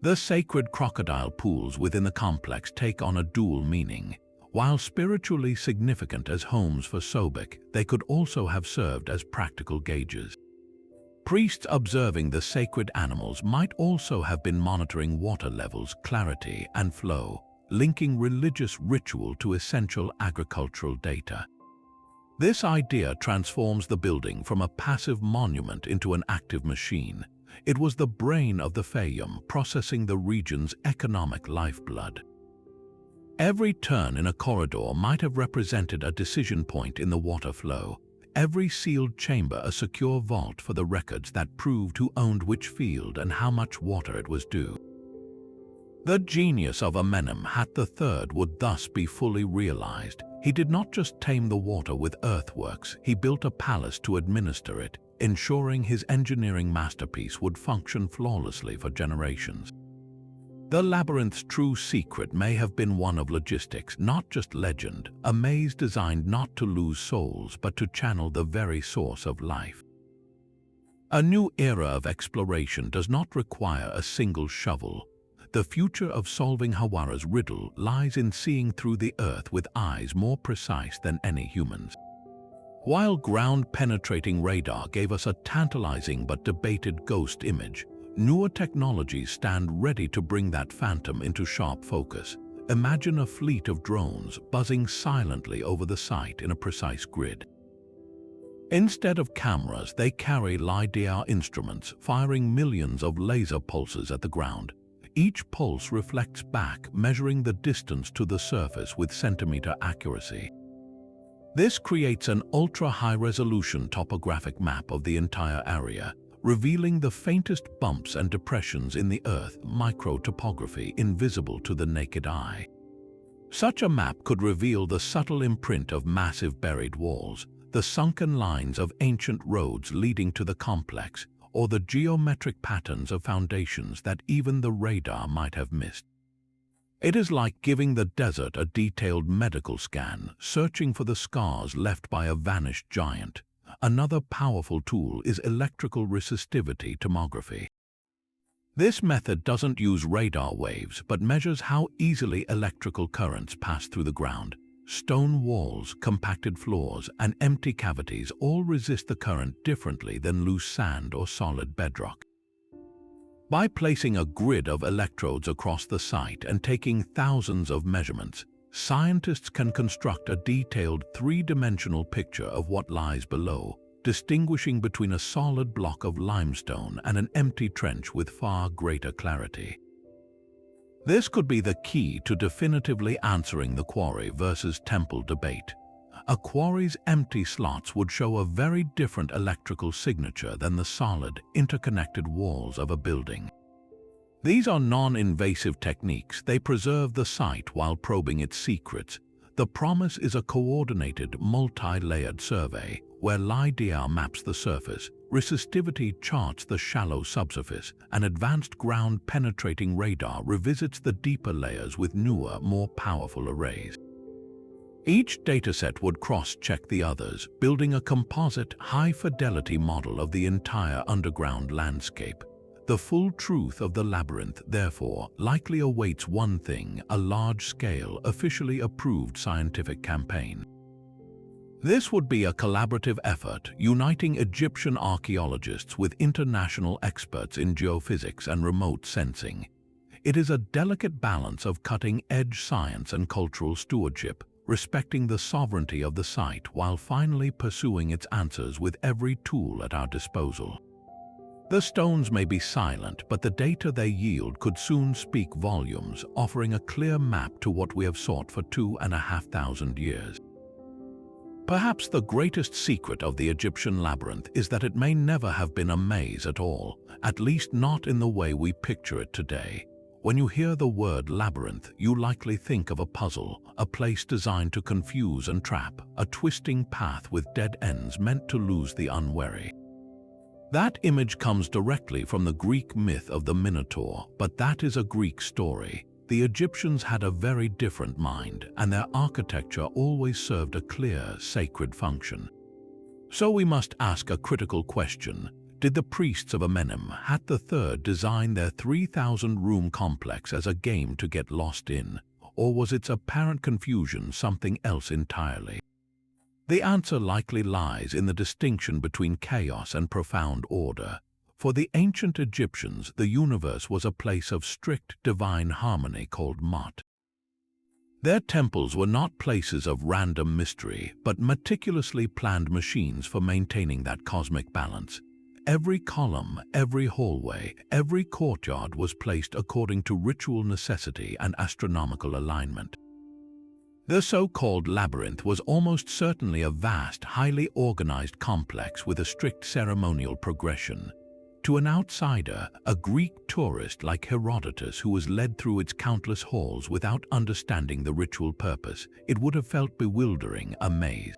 The sacred crocodile pools within the complex take on a dual meaning. While spiritually significant as homes for Sobek, they could also have served as practical gauges. Priests observing the sacred animals might also have been monitoring water levels, clarity, and flow, linking religious ritual to essential agricultural data. This idea transforms the building from a passive monument into an active machine. It was the brain of the Fayum, processing the region's economic lifeblood. Every turn in a corridor might have represented a decision point in the water flow, every sealed chamber a secure vault for the records that proved who owned which field and how much water it was due. The genius of Amenemhat III would thus be fully realized. He did not just tame the water with earthworks, he built a palace to administer it, ensuring his engineering masterpiece would function flawlessly for generations. The labyrinth's true secret may have been one of logistics, not just legend, a maze designed not to lose souls but to channel the very source of life. A new era of exploration does not require a single shovel. The future of solving Hawara's riddle lies in seeing through the earth with eyes more precise than any humans. While ground-penetrating radar gave us a tantalizing but debated ghost image, newer technologies stand ready to bring that phantom into sharp focus. Imagine a fleet of drones buzzing silently over the site in a precise grid. Instead of cameras, they carry LiDAR instruments, firing millions of laser pulses at the ground. Each pulse reflects back, measuring the distance to the surface with centimeter accuracy. This creates an ultra-high-resolution topographic map of the entire area, revealing the faintest bumps and depressions in the earth, micro-topography invisible to the naked eye. Such a map could reveal the subtle imprint of massive buried walls, the sunken lines of ancient roads leading to the complex, or the geometric patterns of foundations that even the radar might have missed. It is like giving the desert a detailed medical scan, searching for the scars left by a vanished giant. Another powerful tool is electrical resistivity tomography. This method doesn't use radar waves but measures how easily electrical currents pass through the ground. Stone walls, compacted floors, and empty cavities all resist the current differently than loose sand or solid bedrock. By placing a grid of electrodes across the site and taking thousands of measurements, scientists can construct a detailed three-dimensional picture of what lies below, distinguishing between a solid block of limestone and an empty trench with far greater clarity. This could be the key to definitively answering the quarry versus temple debate. A quarry's empty slots would show a very different electrical signature than the solid, interconnected walls of a building. These are non-invasive techniques. They preserve the site while probing its secrets. The promise is a coordinated, multi-layered survey where LiDAR maps the surface, resistivity charts the shallow subsurface, and advanced ground-penetrating radar revisits the deeper layers with newer, more powerful arrays. Each dataset would cross-check the others, building a composite, high-fidelity model of the entire underground landscape. The full truth of the labyrinth, therefore, likely awaits one thing: a large-scale, officially approved scientific campaign. This would be a collaborative effort, uniting Egyptian archaeologists with international experts in geophysics and remote sensing. It is a delicate balance of cutting-edge science and cultural stewardship, respecting the sovereignty of the site while finally pursuing its answers with every tool at our disposal. The stones may be silent, but the data they yield could soon speak volumes, offering a clear map to what we have sought for 2,500 years. Perhaps the greatest secret of the Egyptian labyrinth is that it may never have been a maze at all, at least not in the way we picture it today. When you hear the word labyrinth, you likely think of a puzzle, a place designed to confuse and trap, a twisting path with dead ends meant to lose the unwary. That image comes directly from the Greek myth of the Minotaur, but that is a Greek story. The Egyptians had a very different mind, and their architecture always served a clear, sacred function. So we must ask a critical question. Did the priests of Amenemhat III design their 3,000-room complex as a game to get lost in, or was its apparent confusion something else entirely? The answer likely lies in the distinction between chaos and profound order. For the ancient Egyptians, the universe was a place of strict divine harmony called Mut. Their temples were not places of random mystery, but meticulously planned machines for maintaining that cosmic balance. Every column, every hallway, every courtyard was placed according to ritual necessity and astronomical alignment. The so-called labyrinth was almost certainly a vast, highly organized complex with a strict ceremonial progression. To an outsider, a Greek tourist like Herodotus who was led through its countless halls without understanding the ritual purpose, it would have felt bewildering, a maze.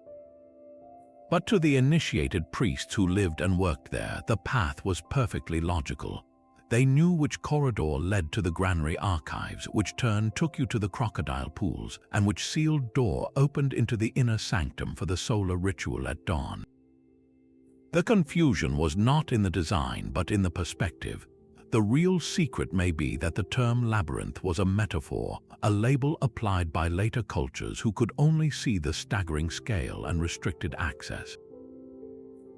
But to the initiated priests who lived and worked there, the path was perfectly logical. They knew which corridor led to the granary archives, which turn took you to the crocodile pools, and which sealed door opened into the inner sanctum for the solar ritual at dawn. The confusion was not in the design, but in the perspective. The real secret may be that the term labyrinth was a metaphor, a label applied by later cultures who could only see the staggering scale and restricted access.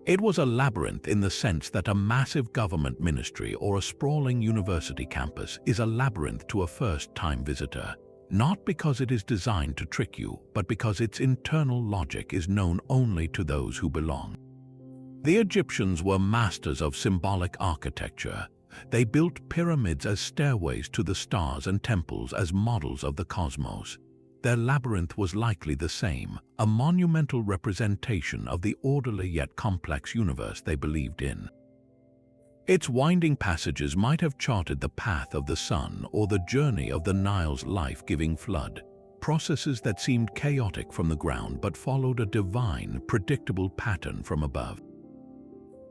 It was a labyrinth in the sense that a massive government ministry or a sprawling university campus is a labyrinth to a first-time visitor, not because it is designed to trick you, but because its internal logic is known only to those who belong. The Egyptians were masters of symbolic architecture. They built pyramids as stairways to the stars and temples as models of the cosmos. Their labyrinth was likely the same, a monumental representation of the orderly yet complex universe they believed in. Its winding passages might have charted the path of the sun or the journey of the Nile's life-giving flood, processes that seemed chaotic from the ground but followed a divine, predictable pattern from above.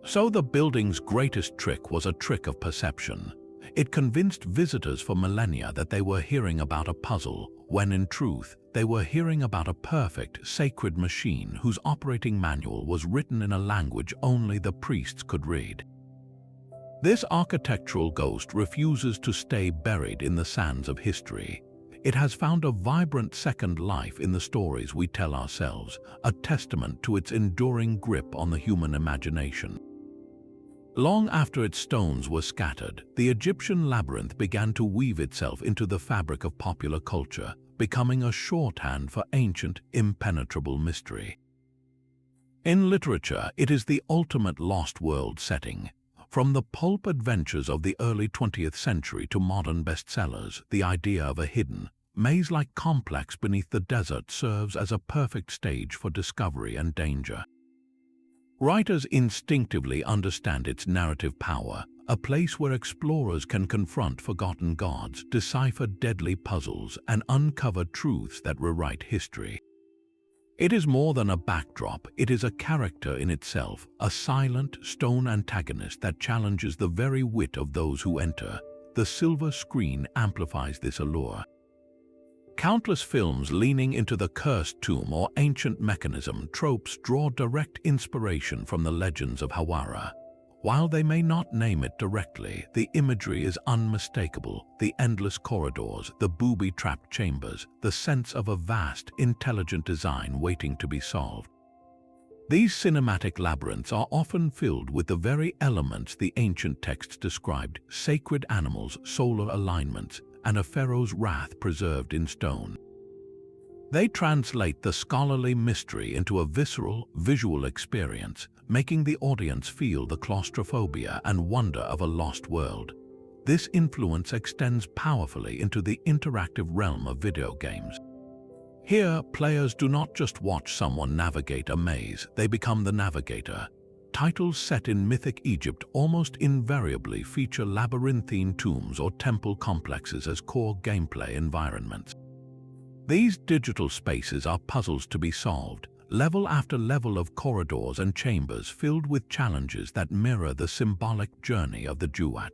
So the building's greatest trick was a trick of perception. It convinced visitors for millennia that they were hearing about a puzzle, when in truth, they were hearing about a perfect, sacred machine whose operating manual was written in a language only the priests could read. This architectural ghost refuses to stay buried in the sands of history. It has found a vibrant second life in the stories we tell ourselves, a testament to its enduring grip on the human imagination. Long after its stones were scattered, the Egyptian labyrinth began to weave itself into the fabric of popular culture, becoming a shorthand for ancient, impenetrable mystery. In literature, it is the ultimate lost world setting. From the pulp adventures of the early 20th century to modern bestsellers, the idea of a hidden, maze-like complex beneath the desert serves as a perfect stage for discovery and danger. Writers instinctively understand its narrative power, a place where explorers can confront forgotten gods, decipher deadly puzzles, and uncover truths that rewrite history. It is more than a backdrop, it is a character in itself, a silent, stone antagonist that challenges the very wit of those who enter. The silver screen amplifies this allure. Countless films leaning into the cursed tomb or ancient mechanism tropes draw direct inspiration from the legends of Hawara. While they may not name it directly, the imagery is unmistakable. The endless corridors, the booby-trapped chambers, the sense of a vast, intelligent design waiting to be solved. These cinematic labyrinths are often filled with the very elements the ancient texts described: sacred animals, solar alignments, and a pharaoh's wrath preserved in stone. They translate the scholarly mystery into a visceral, visual experience, making the audience feel the claustrophobia and wonder of a lost world. This influence extends powerfully into the interactive realm of video games. Here, players do not just watch someone navigate a maze, they become the navigator. Titles set in mythic Egypt almost invariably feature labyrinthine tombs or temple complexes as core gameplay environments. These digital spaces are puzzles to be solved, level after level of corridors and chambers filled with challenges that mirror the symbolic journey of the Duat.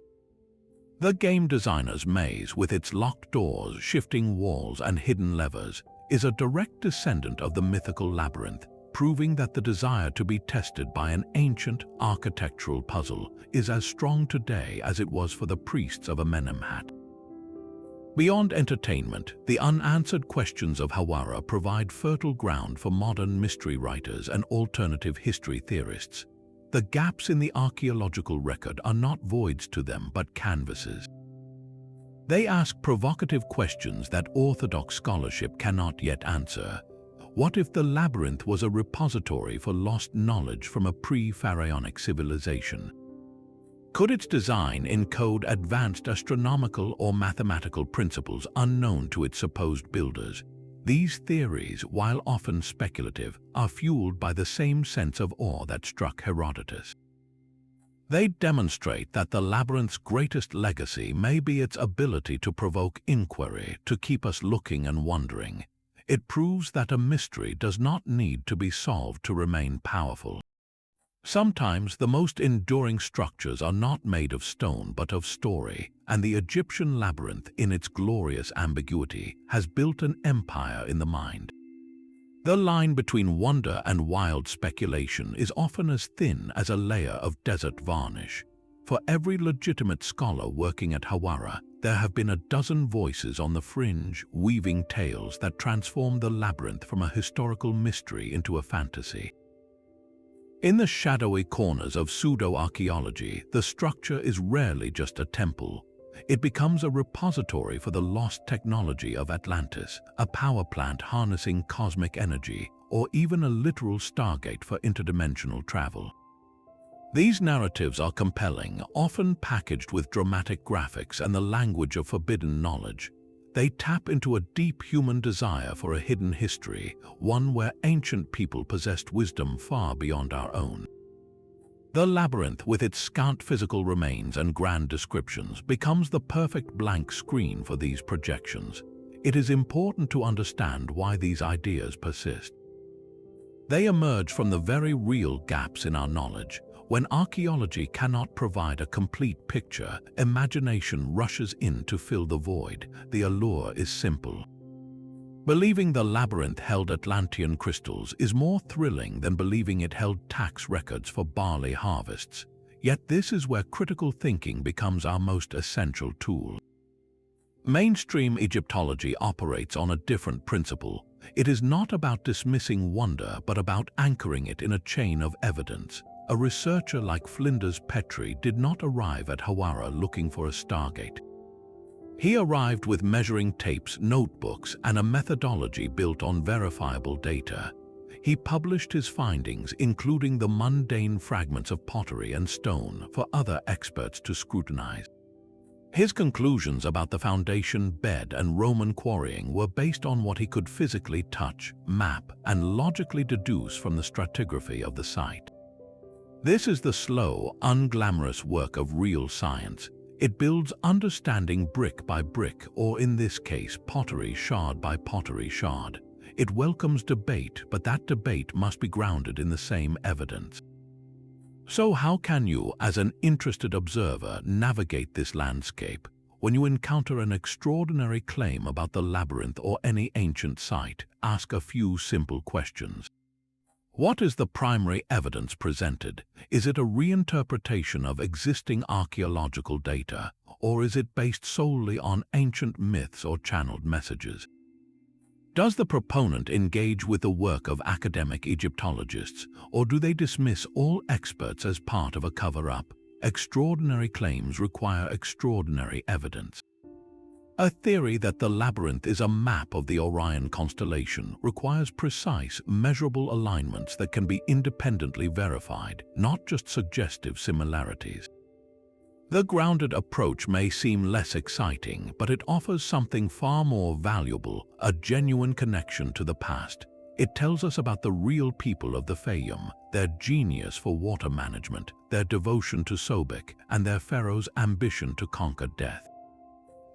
The game designer's maze, with its locked doors, shifting walls, and hidden levers, is a direct descendant of the mythical labyrinth, proving that the desire to be tested by an ancient architectural puzzle is as strong today as it was for the priests of Amenemhat. Beyond entertainment, the unanswered questions of Hawara provide fertile ground for modern mystery writers and alternative history theorists. The gaps in the archaeological record are not voids to them but canvases. They ask provocative questions that orthodox scholarship cannot yet answer. What if the labyrinth was a repository for lost knowledge from a pre-pharaonic civilization? Could its design encode advanced astronomical or mathematical principles unknown to its supposed builders? These theories, while often speculative, are fueled by the same sense of awe that struck Herodotus. They demonstrate that the labyrinth's greatest legacy may be its ability to provoke inquiry, to keep us looking and wondering. It proves that a mystery does not need to be solved to remain powerful. Sometimes the most enduring structures are not made of stone but of story, and the Egyptian labyrinth, in its glorious ambiguity, has built an empire in the mind. The line between wonder and wild speculation is often as thin as a layer of desert varnish. For every legitimate scholar working at Hawara, there have been a dozen voices on the fringe, weaving tales that transform the labyrinth from a historical mystery into a fantasy. In the shadowy corners of pseudo-archaeology, the structure is rarely just a temple. It becomes a repository for the lost technology of Atlantis, a power plant harnessing cosmic energy, or even a literal stargate for interdimensional travel. These narratives are compelling, often packaged with dramatic graphics and the language of forbidden knowledge. They tap into a deep human desire for a hidden history, one where ancient people possessed wisdom far beyond our own. The labyrinth, with its scant physical remains and grand descriptions, becomes the perfect blank screen for these projections. It is important to understand why these ideas persist. They emerge from the very real gaps in our knowledge. When archaeology cannot provide a complete picture, imagination rushes in to fill the void. The allure is simple. Believing the labyrinth held Atlantean crystals is more thrilling than believing it held tax records for barley harvests. Yet this is where critical thinking becomes our most essential tool. Mainstream Egyptology operates on a different principle. It is not about dismissing wonder, but about anchoring it in a chain of evidence. A researcher like Flinders Petrie did not arrive at Hawara looking for a stargate. He arrived with measuring tapes, notebooks, and a methodology built on verifiable data. He published his findings, including the mundane fragments of pottery and stone, for other experts to scrutinize. His conclusions about the foundation, bed, and Roman quarrying were based on what he could physically touch, map, and logically deduce from the stratigraphy of the site. This is the slow, unglamorous work of real science. It builds understanding brick by brick, or in this case, pottery shard by pottery shard. It welcomes debate, but that debate must be grounded in the same evidence. So how can you, as an interested observer, navigate this landscape? When you encounter an extraordinary claim about the labyrinth or any ancient site, ask a few simple questions. What is the primary evidence presented? Is it a reinterpretation of existing archaeological data, or is it based solely on ancient myths or channeled messages? Does the proponent engage with the work of academic Egyptologists, or do they dismiss all experts as part of a cover-up? Extraordinary claims require extraordinary evidence. A theory that the labyrinth is a map of the Orion constellation requires precise, measurable alignments that can be independently verified, not just suggestive similarities. The grounded approach may seem less exciting, but it offers something far more valuable, a genuine connection to the past. It tells us about the real people of the Fayum, their genius for water management, their devotion to Sobek, and their pharaoh's ambition to conquer death.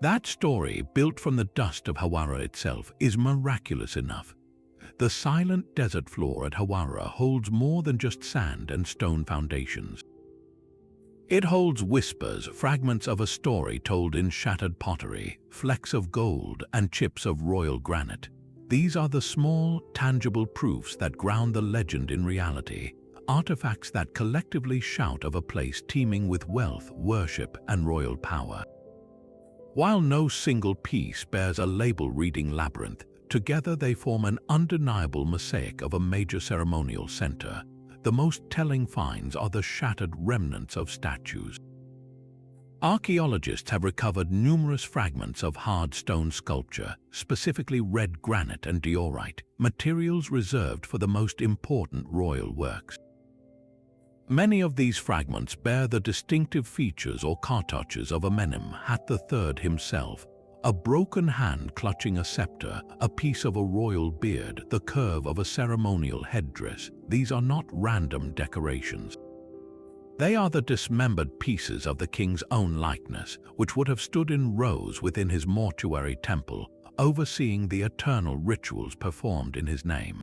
That story, built from the dust of Hawara itself, is miraculous enough. The silent desert floor at Hawara holds more than just sand and stone foundations. It holds whispers, fragments of a story told in shattered pottery, flecks of gold, and chips of royal granite. These are the small, tangible proofs that ground the legend in reality, artifacts that collectively shout of a place teeming with wealth, worship, and royal power. While no single piece bears a label reading labyrinth, together they form an undeniable mosaic of a major ceremonial center. The most telling finds are the shattered remnants of statues. Archaeologists have recovered numerous fragments of hard stone sculpture, specifically red granite and diorite, materials reserved for the most important royal works. Many of these fragments bear the distinctive features or cartouches of Amenemhat III himself, a broken hand clutching a scepter, a piece of a royal beard, the curve of a ceremonial headdress. These are not random decorations. They are the dismembered pieces of the king's own likeness, which would have stood in rows within his mortuary temple, overseeing the eternal rituals performed in his name.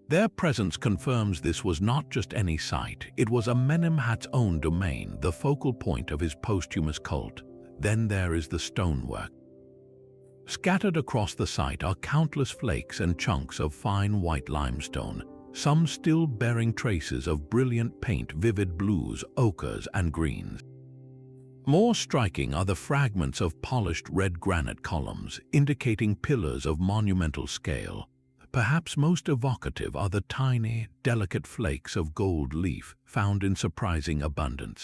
Their presence confirms this was not just any site, it was Amenemhat's own domain, the focal point of his posthumous cult. Then there is the stonework. Scattered across the site are countless flakes and chunks of fine white limestone, some still bearing traces of brilliant paint, vivid blues, ochres, and greens. More striking are the fragments of polished red granite columns, indicating pillars of monumental scale. Perhaps most evocative are the tiny, delicate flakes of gold leaf found in surprising abundance.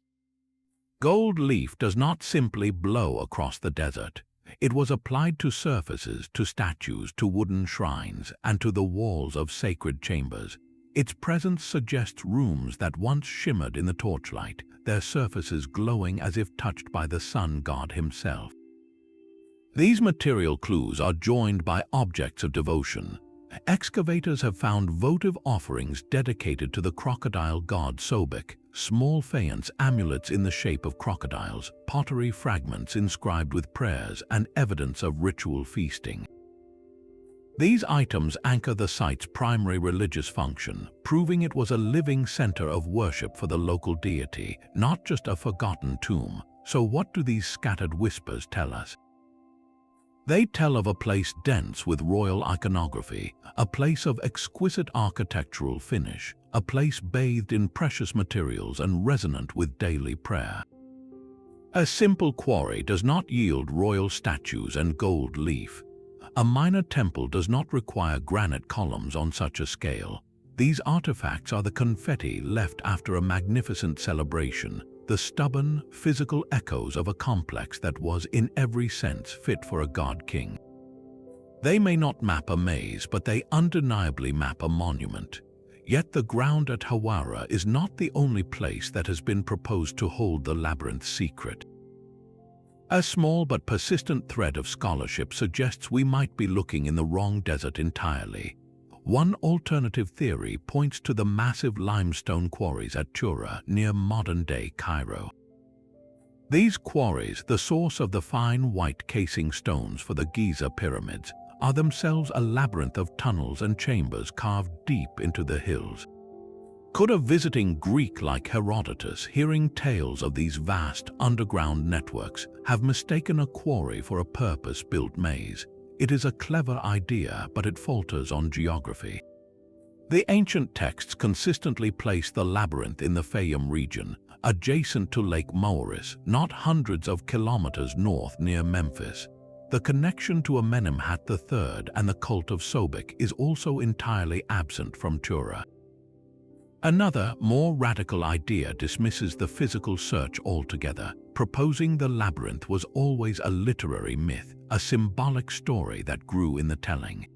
Gold leaf does not simply blow across the desert. It was applied to surfaces, to statues, to wooden shrines, and to the walls of sacred chambers. Its presence suggests rooms that once shimmered in the torchlight, their surfaces glowing as if touched by the sun god himself. These material clues are joined by objects of devotion. Excavators have found votive offerings dedicated to the crocodile god Sobek, small faience amulets in the shape of crocodiles, pottery fragments inscribed with prayers, and evidence of ritual feasting. These items anchor the site's primary religious function, proving it was a living center of worship for the local deity, not just a forgotten tomb. So what do these scattered whispers tell us? They tell of a place dense with royal iconography, a place of exquisite architectural finish, a place bathed in precious materials and resonant with daily prayer. A simple quarry does not yield royal statues and gold leaf. A minor temple does not require granite columns on such a scale. These artifacts are the confetti left after a magnificent celebration, the stubborn, physical echoes of a complex that was, in every sense, fit for a god-king. They may not map a maze, but they undeniably map a monument. Yet the ground at Hawara is not the only place that has been proposed to hold the labyrinth's secret. A small but persistent thread of scholarship suggests we might be looking in the wrong desert entirely. One alternative theory points to the massive limestone quarries at Tura, near modern-day Cairo. These quarries, the source of the fine white casing stones for the Giza pyramids, are themselves a labyrinth of tunnels and chambers carved deep into the hills. Could a visiting Greek like Herodotus, hearing tales of these vast underground networks, have mistaken a quarry for a purpose-built maze? It is a clever idea, but it falters on geography. The ancient texts consistently place the labyrinth in the Fayum region, adjacent to Lake Moeris, not hundreds of kilometers north near Memphis. The connection to Amenemhat III and the cult of Sobek is also entirely absent from Tura. Another, more radical idea dismisses the physical search altogether, proposing the labyrinth was always a literary myth, a symbolic story that grew in the telling.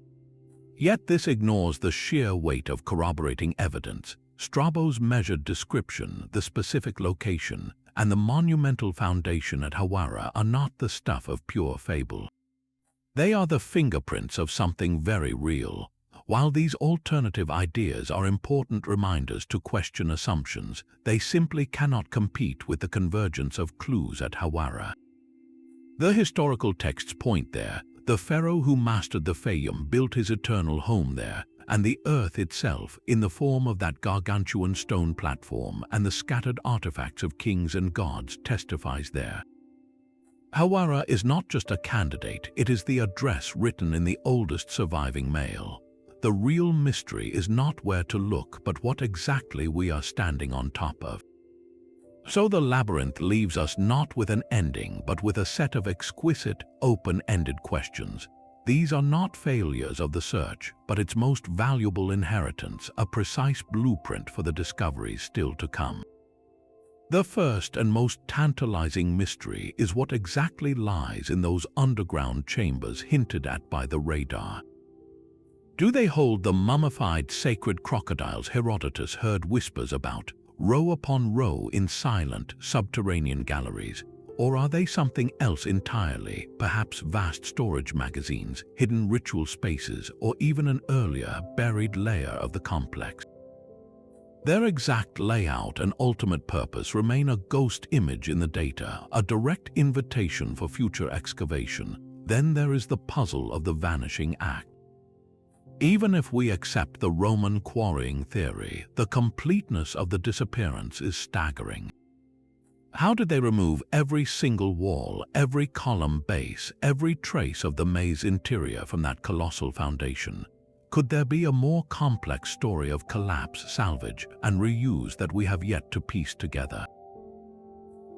Yet this ignores the sheer weight of corroborating evidence. Strabo's measured description, the specific location, and the monumental foundation at Hawara are not the stuff of pure fable. They are the fingerprints of something very real. While these alternative ideas are important reminders to question assumptions, they simply cannot compete with the convergence of clues at Hawara. The historical texts point there. The pharaoh who mastered the Fayum built his eternal home there, and the earth itself, in the form of that gargantuan stone platform and the scattered artifacts of kings and gods, testifies there. Hawara is not just a candidate, it is the address written in the oldest surviving mail. The real mystery is not where to look, but what exactly we are standing on top of. So the labyrinth leaves us not with an ending, but with a set of exquisite, open-ended questions. These are not failures of the search, but its most valuable inheritance, a precise blueprint for the discoveries still to come. The first and most tantalizing mystery is what exactly lies in those underground chambers hinted at by the radar. Do they hold the mummified sacred crocodiles Herodotus heard whispers about, row upon row in silent, subterranean galleries? Or are they something else entirely, perhaps vast storage magazines, hidden ritual spaces, or even an earlier, buried layer of the complex? Their exact layout and ultimate purpose remain a ghost image in the data, a direct invitation for future excavation. Then there is the puzzle of the vanishing act. Even if we accept the Roman quarrying theory, the completeness of the disappearance is staggering. How did they remove every single wall, every column base, every trace of the maze interior from that colossal foundation? Could there be a more complex story of collapse, salvage, and reuse that we have yet to piece together?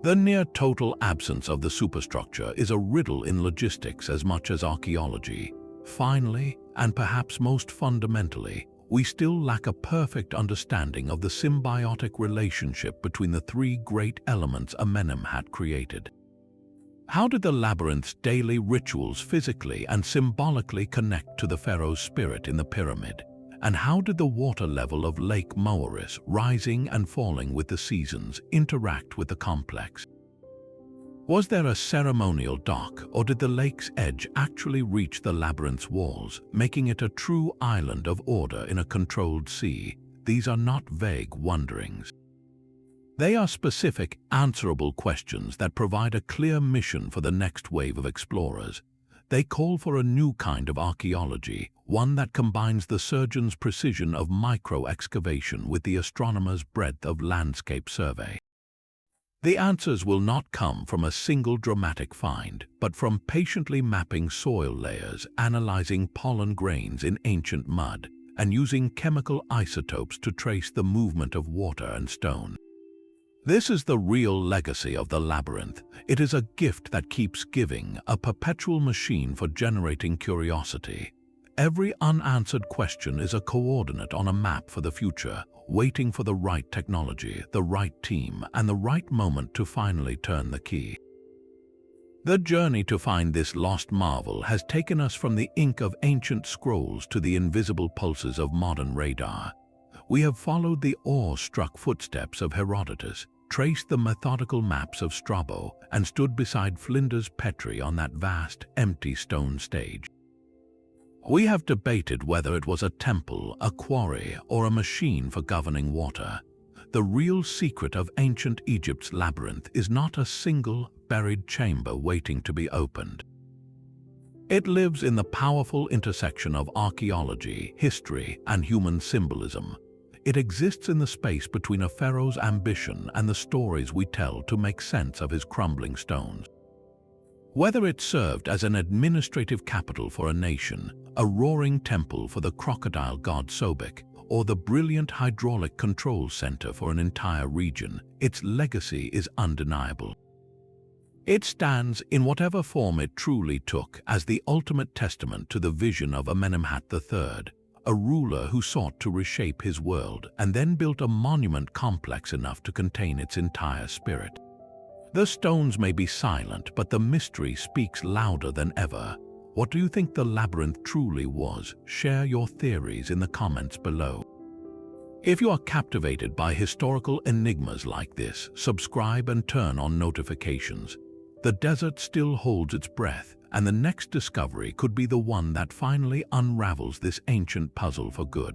The near-total absence of the superstructure is a riddle in logistics as much as archaeology. Finally, and perhaps most fundamentally, we still lack a perfect understanding of the symbiotic relationship between the three great elements Amenemhat created. How did the labyrinth's daily rituals physically and symbolically connect to the pharaoh's spirit in the pyramid? And how did the water level of Lake Moeris, rising and falling with the seasons, interact with the complex? Was there a ceremonial dock, or did the lake's edge actually reach the labyrinth's walls, making it a true island of order in a controlled sea? These are not vague wonderings. They are specific, answerable questions that provide a clear mission for the next wave of explorers. They call for a new kind of archaeology, one that combines the surgeon's precision of micro-excavation with the astronomer's breadth of landscape survey. The answers will not come from a single dramatic find, but from patiently mapping soil layers, analyzing pollen grains in ancient mud, and using chemical isotopes to trace the movement of water and stone. This is the real legacy of the labyrinth. It is a gift that keeps giving, a perpetual machine for generating curiosity. Every unanswered question is a coordinate on a map for the future, waiting for the right technology, the right team, and the right moment to finally turn the key. The journey to find this lost marvel has taken us from the ink of ancient scrolls to the invisible pulses of modern radar. We have followed the awe-struck footsteps of Herodotus, traced the methodical maps of Strabo, and stood beside Flinders Petrie on that vast, empty stone stage. We have debated whether it was a temple, a quarry, or a machine for governing water. The real secret of ancient Egypt's labyrinth is not a single, buried chamber waiting to be opened. It lives in the powerful intersection of archaeology, history, and human symbolism. It exists in the space between a pharaoh's ambition and the stories we tell to make sense of his crumbling stones. Whether it served as an administrative capital for a nation, a roaring temple for the crocodile god Sobek, or the brilliant hydraulic control center for an entire region, its legacy is undeniable. It stands, in whatever form it truly took, as the ultimate testament to the vision of Amenemhat III, a ruler who sought to reshape his world and then built a monument complex enough to contain its entire spirit. The stones may be silent, but the mystery speaks louder than ever. What do you think the labyrinth truly was? Share your theories in the comments below. If you are captivated by historical enigmas like this, subscribe and turn on notifications. The desert still holds its breath, and the next discovery could be the one that finally unravels this ancient puzzle for good.